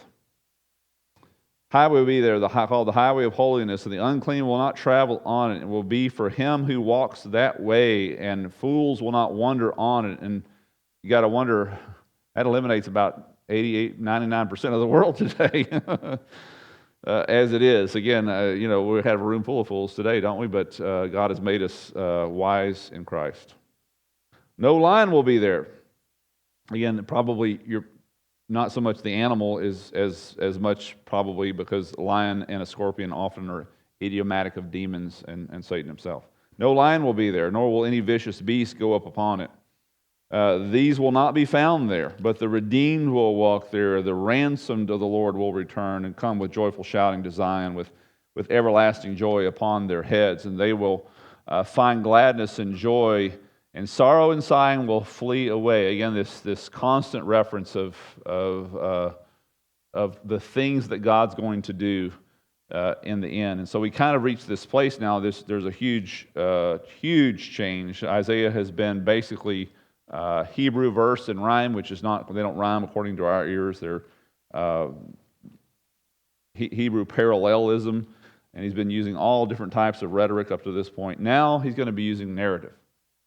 Highway will be there, called the highway of holiness, and the unclean will not travel on it. It will be for him who walks that way, and fools will not wander on it. And you got to wonder, that eliminates about 99% of the world today, as it is. Again, we have a room full of fools today, don't we? But God has made us wise in Christ. No lion will be there. Again, probably you're not so much the animal as much probably because lion and a scorpion often are idiomatic of demons and Satan himself. No lion will be there, nor will any vicious beast go up upon it. These will not be found there, but the redeemed will walk there. The ransomed of the Lord will return and come with joyful shouting to Zion, with everlasting joy upon their heads, and they will find gladness and joy, and sorrow and sighing will flee away. Again, this constant reference of the things that God's going to do in the end. And so we kind of reach this place now. There's a huge change. Isaiah has been basically Hebrew verse and rhyme, which is not, they don't rhyme according to our ears. They're Hebrew parallelism, and he's been using all different types of rhetoric up to this point. Now he's going to be using narrative.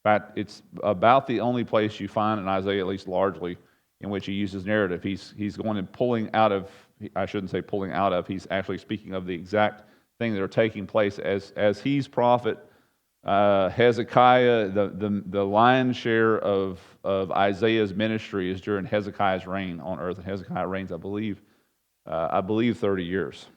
In fact, it's about the only place you find in Isaiah, at least largely, in which he uses narrative. He's going and pulling out of, I shouldn't say pulling out of, he's actually speaking of the exact thing that are taking place as he's prophet. Hezekiah, the lion's share of Isaiah's ministry is during Hezekiah's reign on earth, and Hezekiah reigns, I believe 30 years.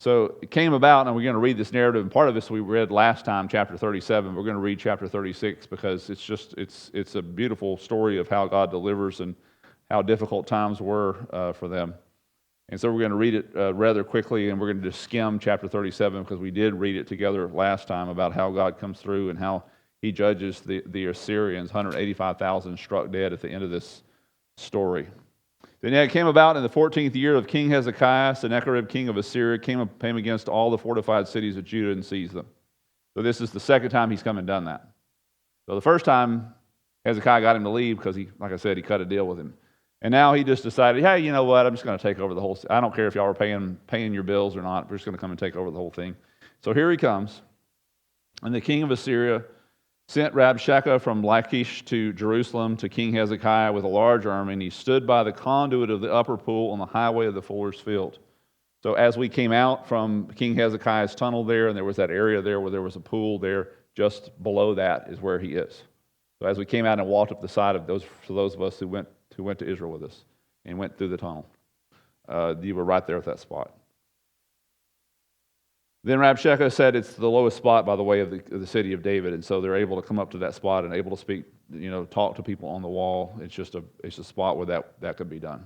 So it came about, and we're going to read this narrative, and part of this we read last time, chapter 37. We're going to read chapter 36 because it's a beautiful story of how God delivers and how difficult times were for them. And so we're going to read it rather quickly, and we're going to just skim chapter 37 because we did read it together last time about how God comes through and how he judges the Assyrians, 185,000 struck dead at the end of this story. Then it came about in the 14th year of King Hezekiah, Sennacherib, king of Assyria, came against all the fortified cities of Judah and seized them. So this is the second time he's come and done that. So the first time, Hezekiah got him to leave because like I said, he cut a deal with him. And now he just decided, hey, you know what, I'm just going to take over the whole, I don't care if y'all are paying your bills or not, we're just going to come and take over the whole thing. So here he comes. And the king of Assyria sent Rabshakeh from Lachish to Jerusalem to King Hezekiah with a large army, and he stood by the conduit of the upper pool on the highway of the fuller's field. So as we came out from King Hezekiah's tunnel there, and there was that area there where there was a pool there, just below that is where he is. So as we came out and walked up the side of those, for those of us who went to Israel with us and went through the tunnel, you were right there at that spot. Then Rabshakeh said it's the lowest spot by the way of the city of David, and so they're able to come up to that spot and able to speak, talk to people on the wall. It's a spot where that could be done.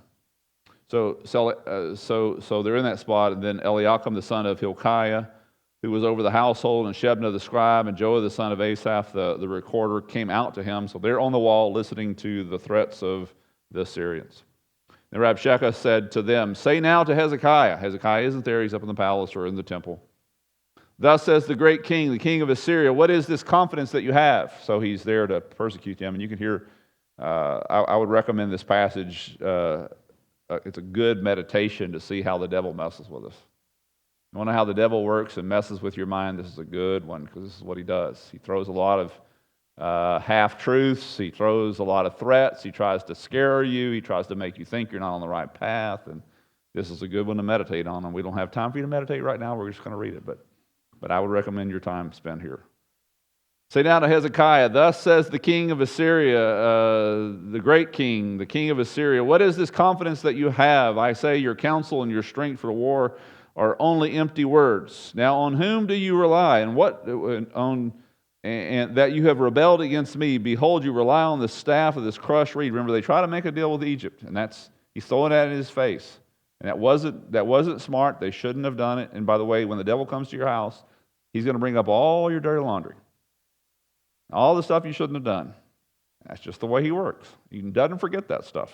So they're in that spot, and then Eliakim the son of Hilkiah, who was over the household, and Shebna the scribe, and Joah the son of Asaph the recorder came out to him. So they're on the wall listening to the threats of the Assyrians. And Rabshakeh said to them, say now to Hezekiah. Hezekiah isn't there, he's up in the palace or in the temple. Thus says the great king, the king of Assyria, what is this confidence that you have? So he's there to persecute them. And you can hear, I would recommend this passage. It's a good meditation to see how the devil messes with us. You want to know how the devil works and messes with your mind? This is a good one, because this is what he does. He throws a lot of half-truths. He throws a lot of threats. He tries to scare you. He tries to make you think you're not on the right path. And this is a good one to meditate on. And we don't have time for you to meditate right now. We're just going to read it. But I would recommend your time spent here. Say now to Hezekiah, thus says the king of Assyria, the great king, the king of Assyria, what is this confidence that you have? I say your counsel and your strength for war are only empty words. Now on whom do you rely, and that you have rebelled against me? Behold, you rely on the staff of this crushed reed. Remember, they try to make a deal with Egypt, and he's throwing that in his face. And that wasn't smart. They shouldn't have done it. And by the way, when the devil comes to your house, he's going to bring up all your dirty laundry, all the stuff you shouldn't have done. That's just the way he works. He doesn't forget that stuff.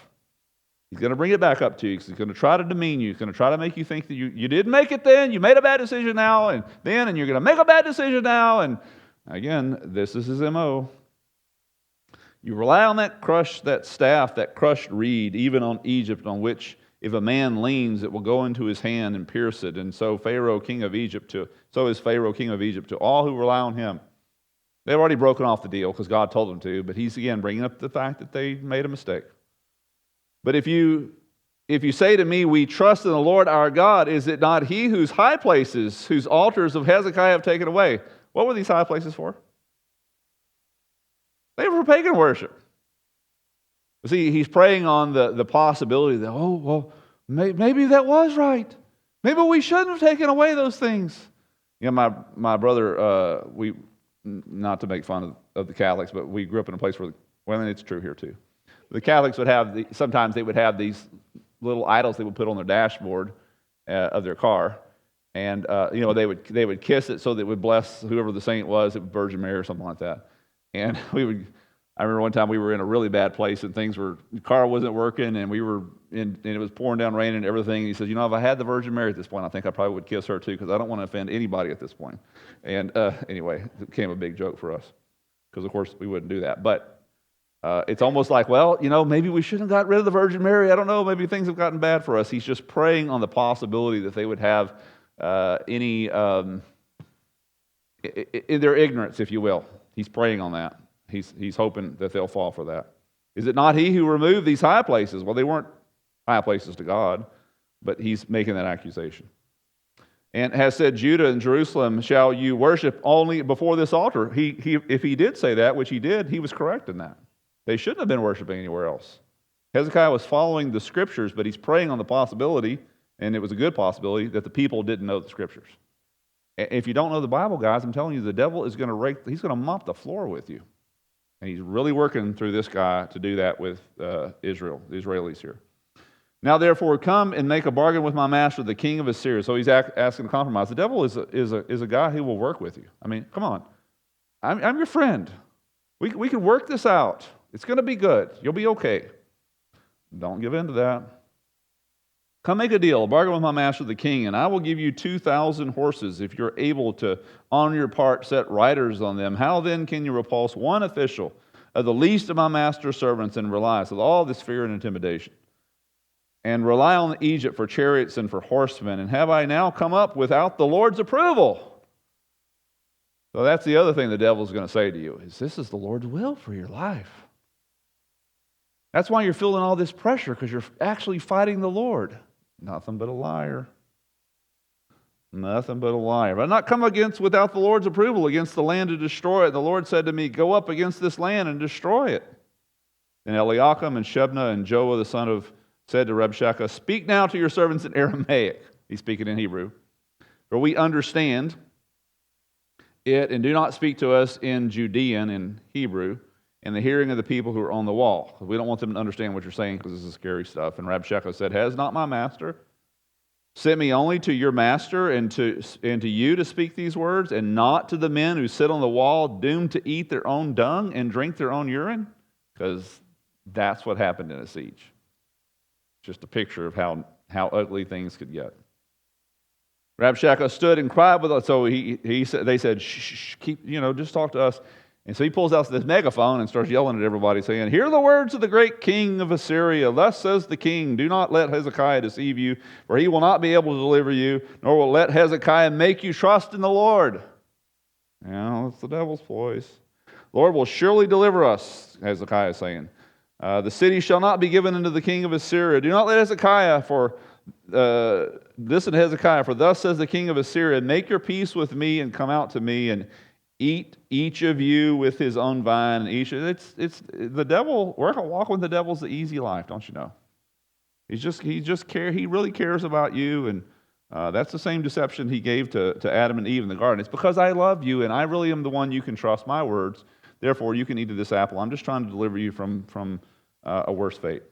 He's going to bring it back up to you. He's going to try to demean you. He's going to try to make you think that you didn't make it then. You made a bad decision now, and you're going to make a bad decision now. And again, this is his MO. You rely on that staff, that crushed reed, even on Egypt, on which if a man leans, it will go into his hand and pierce it. And so is Pharaoh, king of Egypt, to all who rely on him. They've already broken off the deal because God told them to, but he's again bringing up the fact that they made a mistake. But if you say to me, we trust in the Lord our God, is it not he whose high places, whose altars of Hezekiah have taken away? What were these high places for? They were for pagan worship. See, he's preying on the possibility that, maybe that was right. Maybe we shouldn't have taken away those things. My brother, not to make fun of the Catholics, but we grew up in a place where, it's true here too. The Catholics would have, sometimes they would have these little idols they would put on their dashboard of their car. And, they would kiss it so that it would bless whoever the saint was, Virgin Mary or something like that. And I remember one time we were in a really bad place and the car wasn't working and and it was pouring down rain and everything. And he said, if I had the Virgin Mary at this point, I think I probably would kiss her too because I don't want to offend anybody at this point. And anyway, it became a big joke for us because, of course, we wouldn't do that. But it's almost like, maybe we shouldn't have got rid of the Virgin Mary. I don't know. Maybe things have gotten bad for us. He's just preying on the possibility that they would have in their ignorance, if you will. He's preying on that. He's hoping that they'll fall for that. Is it not he who removed these high places? Well, they weren't high places to God, but he's making that accusation. And has said, Judah and Jerusalem shall you worship only before this altar. If he did say that, which he did, he was correct in that. They shouldn't have been worshiping anywhere else. Hezekiah was following the scriptures, but he's preying on the possibility, and it was a good possibility, that the people didn't know the scriptures. If you don't know the Bible, guys, I'm telling you, the devil is going to mop the floor with you. And he's really working through this guy to do that with Israel, the Israelis here. Now, therefore, come and make a bargain with my master, the king of Assyria. So he's asking to compromise. The devil is a guy who will work with you. I mean, come on. I'm your friend. We can work this out. It's going to be good. You'll be okay. Don't give in to that. Come make a deal, bargain with my master the king, and I will give you 2,000 horses if you're able to, on your part, set riders on them. How then can you repulse one official of the least of my master's servants and rely? So all this fear and intimidation. And rely on Egypt for chariots and for horsemen. And have I now come up without the Lord's approval? So that's the other thing the devil's going to say to you, is this is the Lord's will for your life. That's why you're feeling all this pressure, because you're actually fighting the Lord. Nothing but a liar. Nothing but a liar. But I not come against without the Lord's approval against the land to destroy it. The Lord said to me, go up against this land and destroy it. And Eliakim and Shebna and Joah the son of said to Rabshakeh, speak now to your servants in Aramaic. He's speaking in Hebrew. For we understand it, and do not speak to us in Judean, in Hebrew, in the hearing of the people who are on the wall. We don't want them to understand what you're saying, because this is scary stuff. And Rabshakeh said, has not my master sent me only to your master and to you to speak these words, and not to the men who sit on the wall, doomed to eat their own dung and drink their own urine? Because that's what happened in a siege. Just a picture of how ugly things could get. Rabshakeh stood and cried with us. So they said, shh, keep, just talk to us. And so he pulls out this megaphone and starts yelling at everybody, saying, hear the words of the great king of Assyria. Thus says the king, do not let Hezekiah deceive you, for he will not be able to deliver you, nor will let Hezekiah make you trust in the Lord. It's the devil's voice. Lord will surely deliver us, Hezekiah is saying. The city shall not be given into the king of Assyria. Do not let Hezekiah, listen to Hezekiah, for thus says the king of Assyria, make your peace with me and come out to me and eat each of you with his own vine. And it's the devil. Walking with the devil's the easy life, don't you know? He really cares about you, and that's the same deception he gave to Adam and Eve in the garden. It's because I love you, and I really am the one you can trust. My words. Therefore, you can eat of this apple. I'm just trying to deliver you from a worse fate.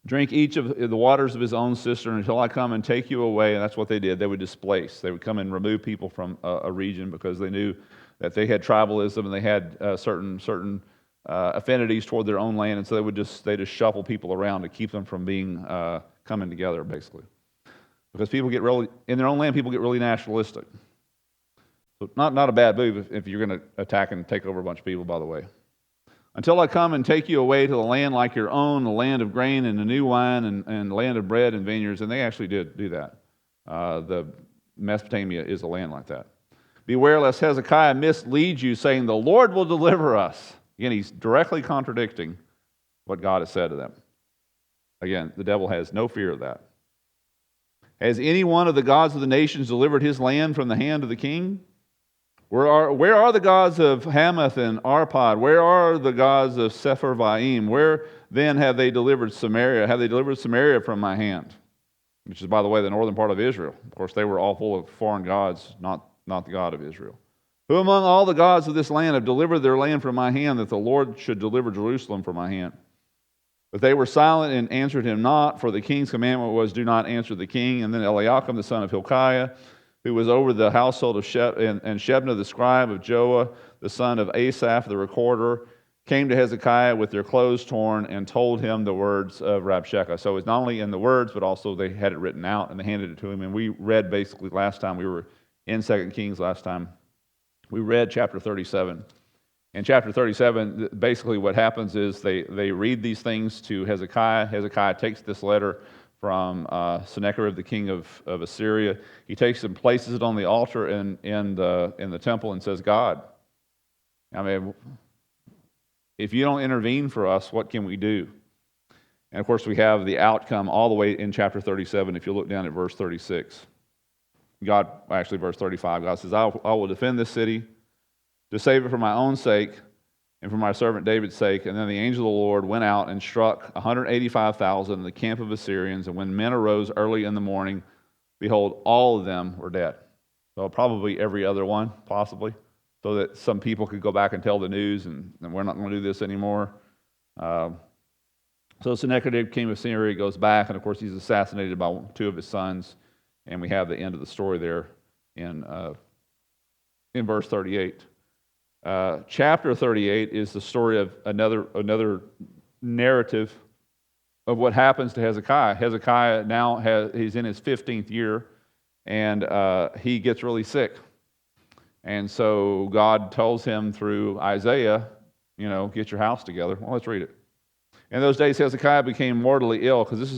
Drink each of the waters of his own cistern until I come and take you away. And that's what they did. They would displace. They would come and remove people from a region because they knew that they had tribalism and they had certain affinities toward their own land. And so they just shuffle people around to keep them from being coming together, basically. Because people get really, in their own land, people get really nationalistic. So not a bad move if you're going to attack and take over a bunch of people, by the way. Until I come and take you away to the land like your own, the land of grain and the new wine and the land of bread and vineyards. And they actually did do that. The Mesopotamia is a land like that. Beware lest Hezekiah mislead you, saying, the Lord will deliver us. Again, he's directly contradicting what God has said to them. Again, the devil has no fear of that. Has any one of the gods of the nations delivered his land from the hand of the king? Where are the gods of Hamath and Arpad? Where are the gods of Sepharvaim? Where then have they delivered Samaria? Have they delivered Samaria from my hand? Which is, by the way, the northern part of Israel. Of course, they were all full of foreign gods, not the God of Israel. Who among all the gods of this land have delivered their land from my hand, that the Lord should deliver Jerusalem from my hand? But they were silent and answered him not, for the king's commandment was, do not answer the king. And then Eliakim, the son of Hilkiah, who was over the household of and Shebna, the scribe of Joah, the son of Asaph, the recorder, came to Hezekiah with their clothes torn and told him the words of Rabshakeh. So it's not only in the words, but also they had it written out and they handed it to him. And we read basically last time, we were in 2 Kings last time, we read chapter 37. In chapter 37, basically what happens is they read these things to Hezekiah. Hezekiah takes this letter from Sennacherib, the king of Assyria. He takes and places it on the altar in the temple and says, God, I mean, if you don't intervene for us, what can we do? And of course, we have the outcome all the way in chapter 37. If you look down at verse 36, verse 35, God says, I will defend this city to save it for my own sake and for my servant David's sake. And then the angel of the Lord went out and struck 185,000 in the camp of Assyrians. And when men arose early in the morning, behold, all of them were dead. So probably every other one, possibly, so that some people could go back and tell the news, and we're not going to do this anymore. So Sennacherib, king of Assyria, goes back, and of course he's assassinated by two of his sons. And we have the end of the story there in verse 38. Chapter 38 is the story of another narrative of what happens to Hezekiah. Hezekiah now he's in his 15th year, and he gets really sick. And so God tells him through Isaiah, get your house together. Well, let's read it. In those days, Hezekiah became mortally ill, because this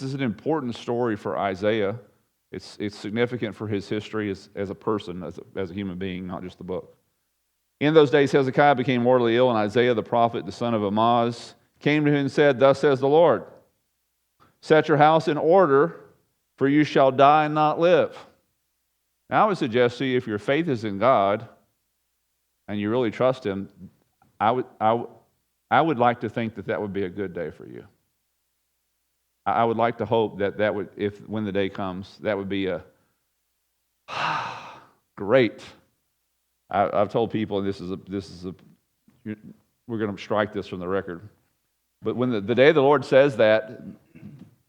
is an important story for Isaiah. It's significant for his history as a person, as a human being, not just the book. In those days, Hezekiah became mortally ill, and Isaiah the prophet, the son of Amoz, came to him and said, "Thus says the Lord, set your house in order, for you shall die and not live." Now I would suggest to you, if your faith is in God and you really trust Him, I would like to think that would be a good day for you. I would like to hope that would, when the day comes, that would be a great. I've told people, and we're going to strike this from the record. But when the day the Lord says that,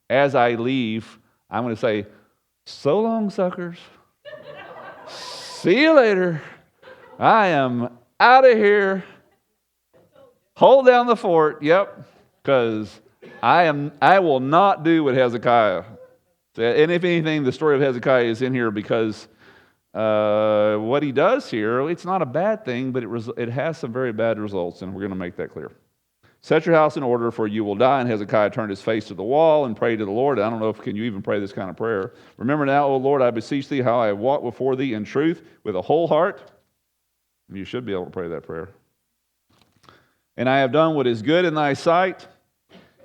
as I leave, I'm going to say, "So long, suckers. See you later. I am out of here. Hold down the fort." Yep, because I will not do what Hezekiah said. And if anything, the story of Hezekiah is in here because what he does here, it's not a bad thing, but it has some very bad results, and we're going to make that clear. "Set your house in order, for you will die." And Hezekiah turned his face to the wall and prayed to the Lord. I don't know can you even pray this kind of prayer. "Remember now, O Lord, I beseech thee, how I have walked before thee in truth with a whole heart." You should be able to pray that prayer. "And I have done what is good in thy sight."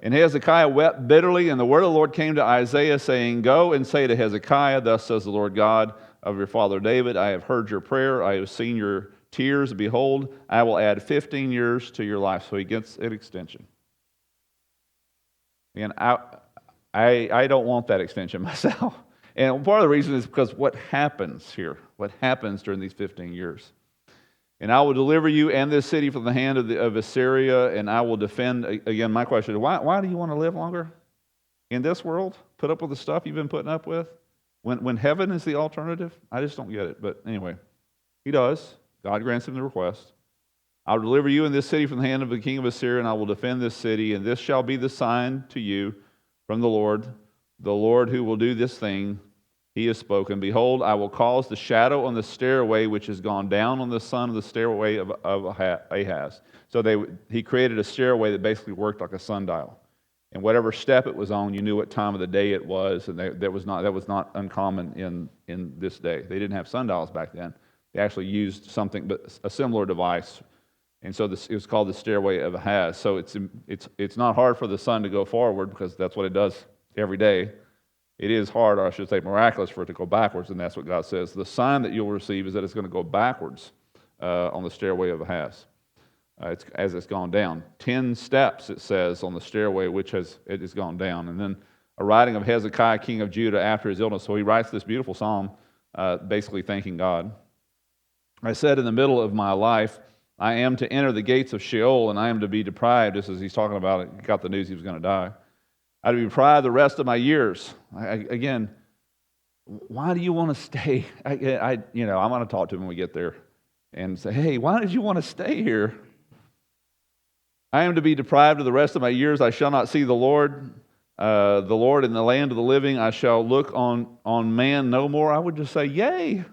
And Hezekiah wept bitterly, and the word of the Lord came to Isaiah, saying, "Go and say to Hezekiah, thus says the Lord God of your father David, I have heard your prayer, I have seen your tears, behold, I will add 15 years to your life." So he gets an extension. And I don't want that extension myself. And part of the reason is because what happens here, what happens during these 15 years. "And I will deliver you and this city from the hand of Assyria, and I will defend." Again, my question is, why do you want to live longer in this world? Put up with the stuff you've been putting up with? When heaven is the alternative? I just don't get it. But anyway, he does. God grants him the request. "I will deliver you and this city from the hand of the king of Assyria, and I will defend this city, and this shall be the sign to you from the Lord who will do this thing. He has spoken. Behold, I will cause the shadow on the stairway which has gone down on the son of the stairway of Ahaz." So he created a stairway that basically worked like a sundial. And whatever step it was on, you knew what time of the day it was, and that was not uncommon in this day. They didn't have sundials back then. They actually used something, but a similar device. And so it was called the stairway of Ahaz. So it's not hard for the sun to go forward, because that's what it does every day. It is hard, or I should say miraculous, for it to go backwards, and that's what God says. The sign that you'll receive is that it's going to go backwards on the stairway of Ahaz. As it's gone down. 10 steps, it says, on the stairway it has gone down. And then a writing of Hezekiah, king of Judah, after his illness. So he writes this beautiful psalm, basically thanking God. "I said in the middle of my life, I am to enter the gates of Sheol, and I am to be deprived," just as he's talking about it, he got the news he was going to die. "I to be deprived the rest of my years." Again, why do you want to stay? I'm going to talk to him when we get there and say, "Hey, why did you want to stay here?" "I am to be deprived of the rest of my years. I shall not see the Lord in the land of the living. I shall look on man no more." I would just say, yay.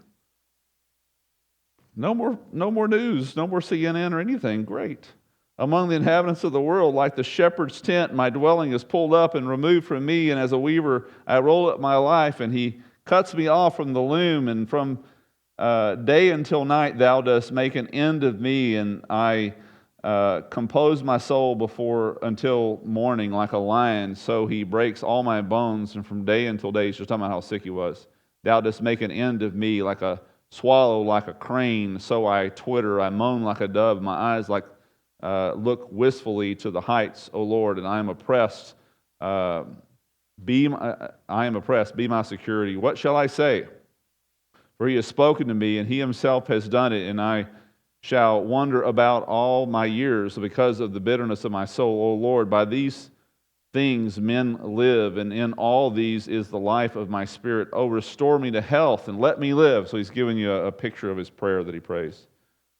No more news, no more CNN or anything. Great. "Among the inhabitants of the world, like the shepherd's tent, my dwelling is pulled up and removed from me, and as a weaver I roll up my life, and he cuts me off from the loom, and from day until night thou dost make an end of me, and I compose my soul until morning like a lion, so he breaks all my bones, and from day until day," he's just talking about how sick he was, "thou dost make an end of me, like a swallow, like a crane, so I twitter, I moan like a dove, my eyes look wistfully to the heights, O Lord, and I am oppressed. Be my security. What shall I say? For he has spoken to me, and he himself has done it, and I shall wonder about all my years because of the bitterness of my soul. O Lord, by these things men live, and in all these is the life of my spirit. Oh, restore me to health and let me live. So he's giving you a picture of his prayer that he prays.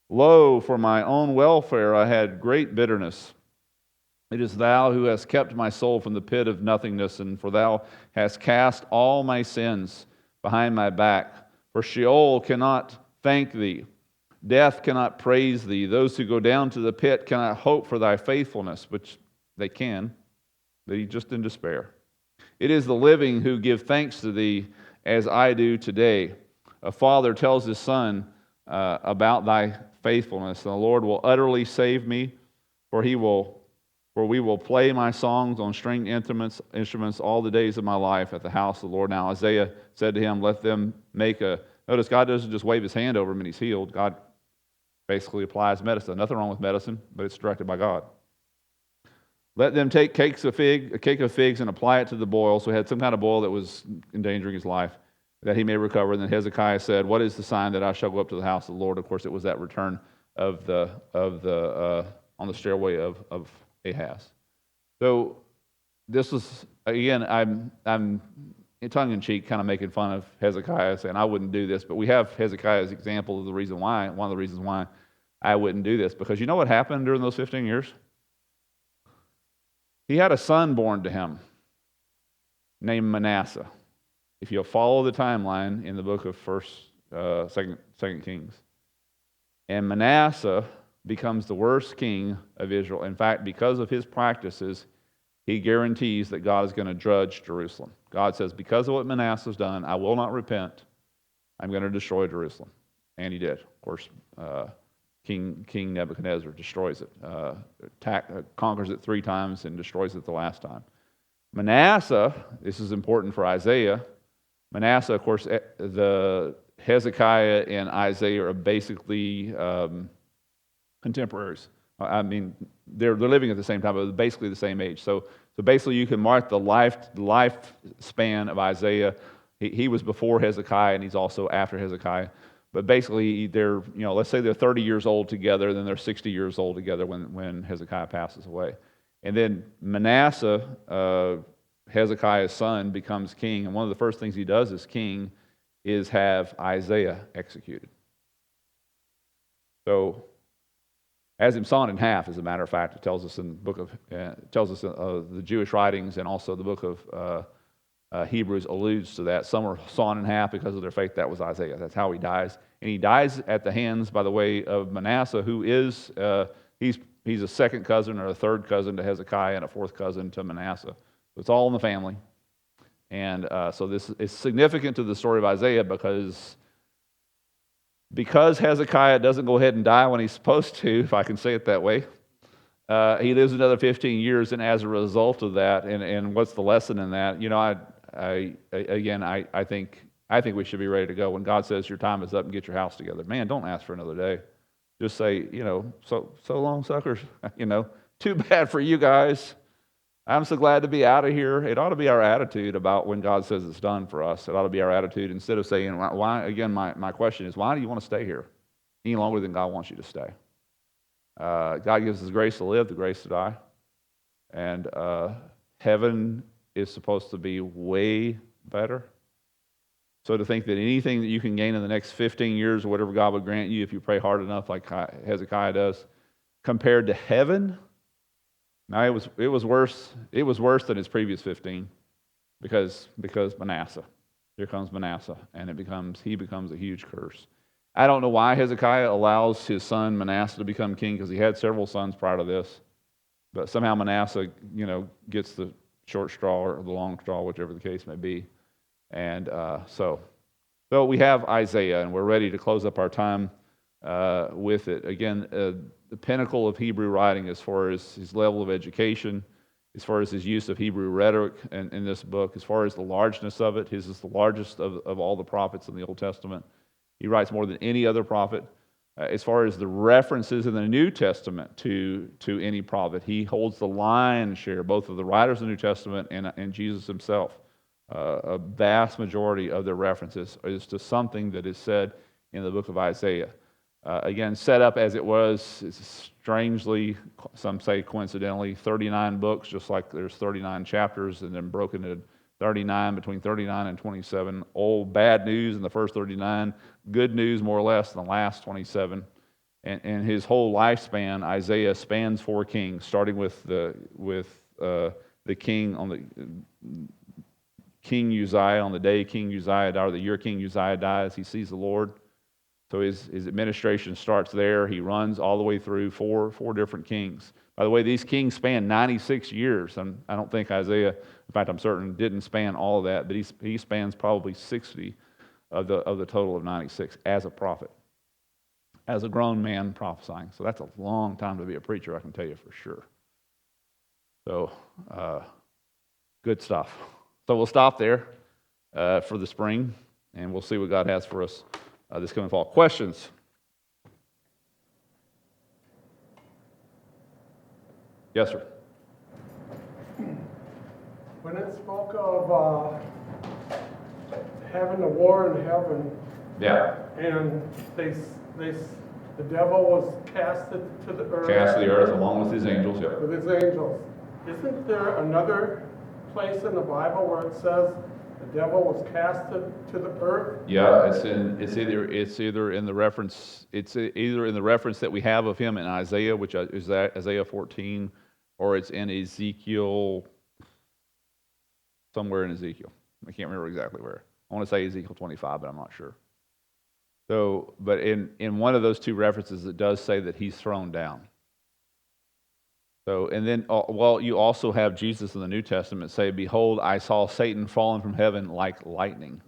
Lo, for my own welfare I had great bitterness. It is thou who hast kept my soul from the pit of nothingness, and for thou hast cast all my sins behind my back. For Sheol cannot thank thee, death cannot praise thee. Those who go down to the pit cannot hope for thy faithfulness, which they can. They're just in despair. It is the living who give thanks to thee, as I do today. A father tells his son about thy faithfulness, and the Lord will utterly save me, for we will play my songs on stringed instruments all the days of my life at the house of the Lord. Now Isaiah said to him, let them make a... Notice, God doesn't just wave his hand over him and he's healed. God basically applies medicine. Nothing wrong with medicine, but it's directed by God. Let them take a cake of figs and apply it to the boil. So he had some kind of boil that was endangering his life, that he may recover. And then Hezekiah said, what is the sign that I shall go up to the house of the Lord? Of course, it was that return on the stairway of Ahaz. So this is, again, I'm tongue-in-cheek kind of making fun of Hezekiah, saying I wouldn't do this, but we have Hezekiah's example of the reason why, one of the reasons why I wouldn't do this, because you know what happened during those 15 years? He had a son born to him named Manasseh. If you'll follow the timeline in the book of Second Kings. And Manasseh becomes the worst king of Israel. In fact, because of his practices, he guarantees that God is going to judge Jerusalem. God says, because of what Manasseh has done, I will not repent. I'm going to destroy Jerusalem. And he did. Of course, King Nebuchadnezzar destroys it, conquers it 3 times and destroys it the last time. Manasseh, this is important for Isaiah. Manasseh, of course, the Hezekiah and Isaiah are basically contemporaries. I mean, they're living at the same time, but basically the same age. So basically, you can mark the lifespan of Isaiah. He was before Hezekiah, and he's also after Hezekiah. But basically, they're, let's say they're 30 years old together, then they're 60 years old together when Hezekiah passes away. And then Manasseh, Hezekiah's son, becomes king. And one of the first things he does as king is have Isaiah executed. So, has him sawn in half, as a matter of fact. It tells us in the book of, the Jewish writings, and also the book of Hebrews alludes to that. Some are sawn in half because of their faith. That was Isaiah. That's how he dies. And he dies at the hands, by the way, of Manasseh, who is, he's a second cousin or a third cousin to Hezekiah and a fourth cousin to Manasseh. So it's all in the family. And so this is significant to the story of Isaiah because Hezekiah doesn't go ahead and die when he's supposed to, if I can say it that way. He lives another 15 years, and as a result of that, and what's the lesson in that? I think we should be ready to go. When God says your time is up and get your house together, man, don't ask for another day. Just say, so long, suckers. Too bad for you guys. I'm so glad to be out of here. It ought to be our attitude about when God says it's done for us. It ought to be our attitude instead of saying, why? Again, my question is, why do you want to stay here any longer than God wants you to stay? God gives us grace to live, the grace to die. And heaven is supposed to be way better. So to think that anything that you can gain in the next 15 years or whatever God would grant you if you pray hard enough like Hezekiah does, compared to heaven, now it was worse. It was worse than his previous 15 because Manasseh. Here comes Manasseh, and he becomes a huge curse. I don't know why Hezekiah allows his son Manasseh to become king, because he had several sons prior to this. But somehow Manasseh, gets the short straw or the long straw, whichever the case may be. And so we have Isaiah, and we're ready to close up our time with it. Again, the pinnacle of Hebrew writing as far as his level of education, as far as his use of Hebrew rhetoric in this book, as far as the largeness of it. His is the largest of all the prophets in the Old Testament. He writes more than any other prophet. As far as the references in the New Testament to any prophet, he holds the lion's share, both of the writers of the New Testament and Jesus himself. A vast majority of their references is to something that is said in the book of Isaiah. Again, set up as it was, strangely, some say coincidentally, 39 books, just like there's 39 chapters, and then broken into 39, between 39 and 27. Old bad news in the first 39, good news more or less in the last 27. And his whole lifespan, Isaiah spans 4 kings, starting with the king on the King Uzziah, on the day King Uzziah died, or the year King Uzziah dies, he sees the Lord. So his administration starts there. He runs all the way through four different kings. By the way, these kings span 96 years. And I don't think Isaiah, in fact, I'm certain, didn't span all of that, but he spans probably 60 of the total of 96 as a prophet, as a grown man prophesying. So that's a long time to be a preacher, I can tell you for sure. So good stuff. So we'll stop there for the spring, and we'll see what God has for us this coming fall. Questions? Yes, sir. When it spoke of having a war in heaven, Yeah. and the devil was casted to the earth. Cast to the earth along with his angels. Yeah. With his angels. Isn't there another place in the Bible where it says the devil was casted to the earth? Yeah, it's either in the reference that we have of him in Isaiah, which is Isaiah 14, or it's in Ezekiel, somewhere in Ezekiel. I can't remember exactly where. I want to say Ezekiel 25, but I'm not sure. So, but in one of those two references, it does say that he's thrown down. So, and then, you also have Jesus in the New Testament say, "Behold, I saw Satan fallen from heaven like lightning."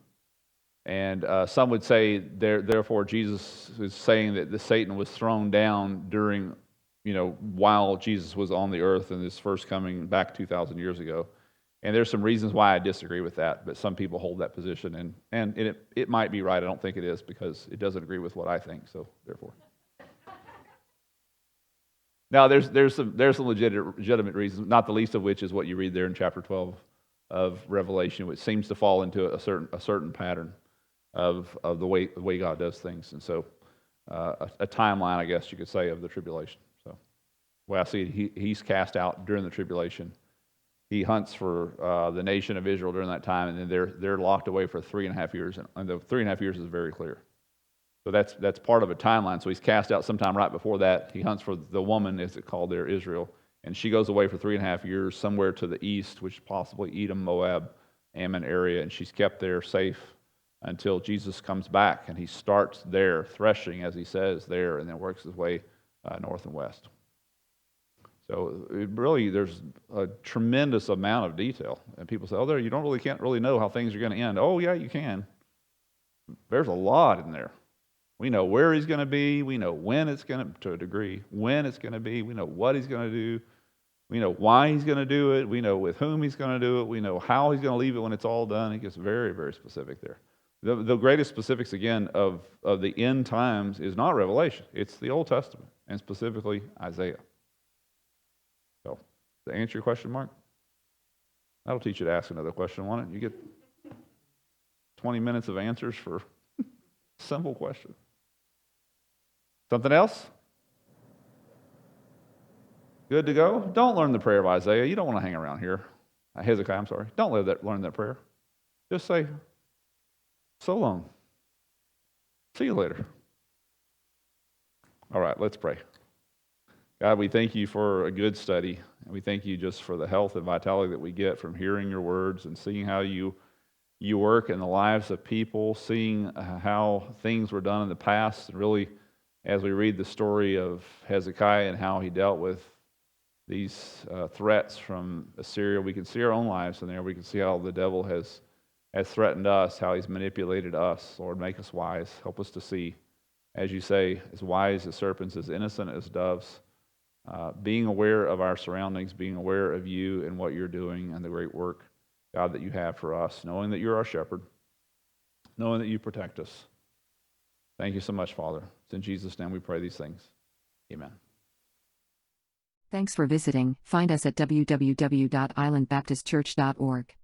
And some would say, therefore, Jesus is saying that the Satan was thrown down during, while Jesus was on the earth in his first coming back 2,000 years ago. And there's some reasons why I disagree with that, but some people hold that position, and it might be right. I don't think it is, because it doesn't agree with what I think, so therefore. Now, there's some legitimate reasons, not the least of which is what you read there in chapter 12 of Revelation, which seems to fall into a certain pattern of the way God does things, and so a timeline, I guess you could say, of the tribulation. So, well, I see he's cast out during the tribulation. He hunts for the nation of Israel during that time, and then they're locked away for 3.5 years, and the 3.5 years is very clear. So that's part of a timeline. So he's cast out sometime right before that. He hunts for the woman, as it's called there, Israel, and she goes away for 3.5 years somewhere to the east, which is possibly Edom, Moab, Ammon area, and she's kept there safe until Jesus comes back, and he starts there, threshing, as he says there, and then works his way north and west. So there's a tremendous amount of detail, and people say, "Oh, can't really know how things are going to end." Oh, yeah, you can. There's a lot in there. We know where he's going to be. We know when it's going to a degree, when it's going to be. We know what he's going to do. We know why he's going to do it. We know with whom he's going to do it. We know how he's going to leave it when it's all done. It gets very, very specific there. The greatest specifics, again, of the end times is not Revelation. It's the Old Testament, and specifically Isaiah. So, to answer your question, Mark, that'll teach you to ask another question, won't it? You get 20 minutes of answers for a simple question. Something else? Good to go? Don't learn the prayer of Isaiah. You don't want to hang around here. Hezekiah, I'm sorry. Don't learn that prayer. Just say, "So long. See you later." All right, let's pray. God, we thank you for a good study, and we thank you just for the health and vitality that we get from hearing your words and seeing how you work in the lives of people, seeing how things were done in the past, and really, as we read the story of Hezekiah and how he dealt with these threats from Assyria, we can see our own lives in there. We can see how the devil has threatened us, how he's manipulated us. Lord, make us wise. Help us to see, as you say, as wise as serpents, as innocent as doves, being aware of our surroundings, being aware of you and what you're doing and the great work, God, that you have for us, knowing that you're our shepherd, knowing that you protect us. Thank you so much, Father. It's in Jesus' name we pray these things. Amen. Thanks for visiting. Find us at www.islandbaptistchurch.org.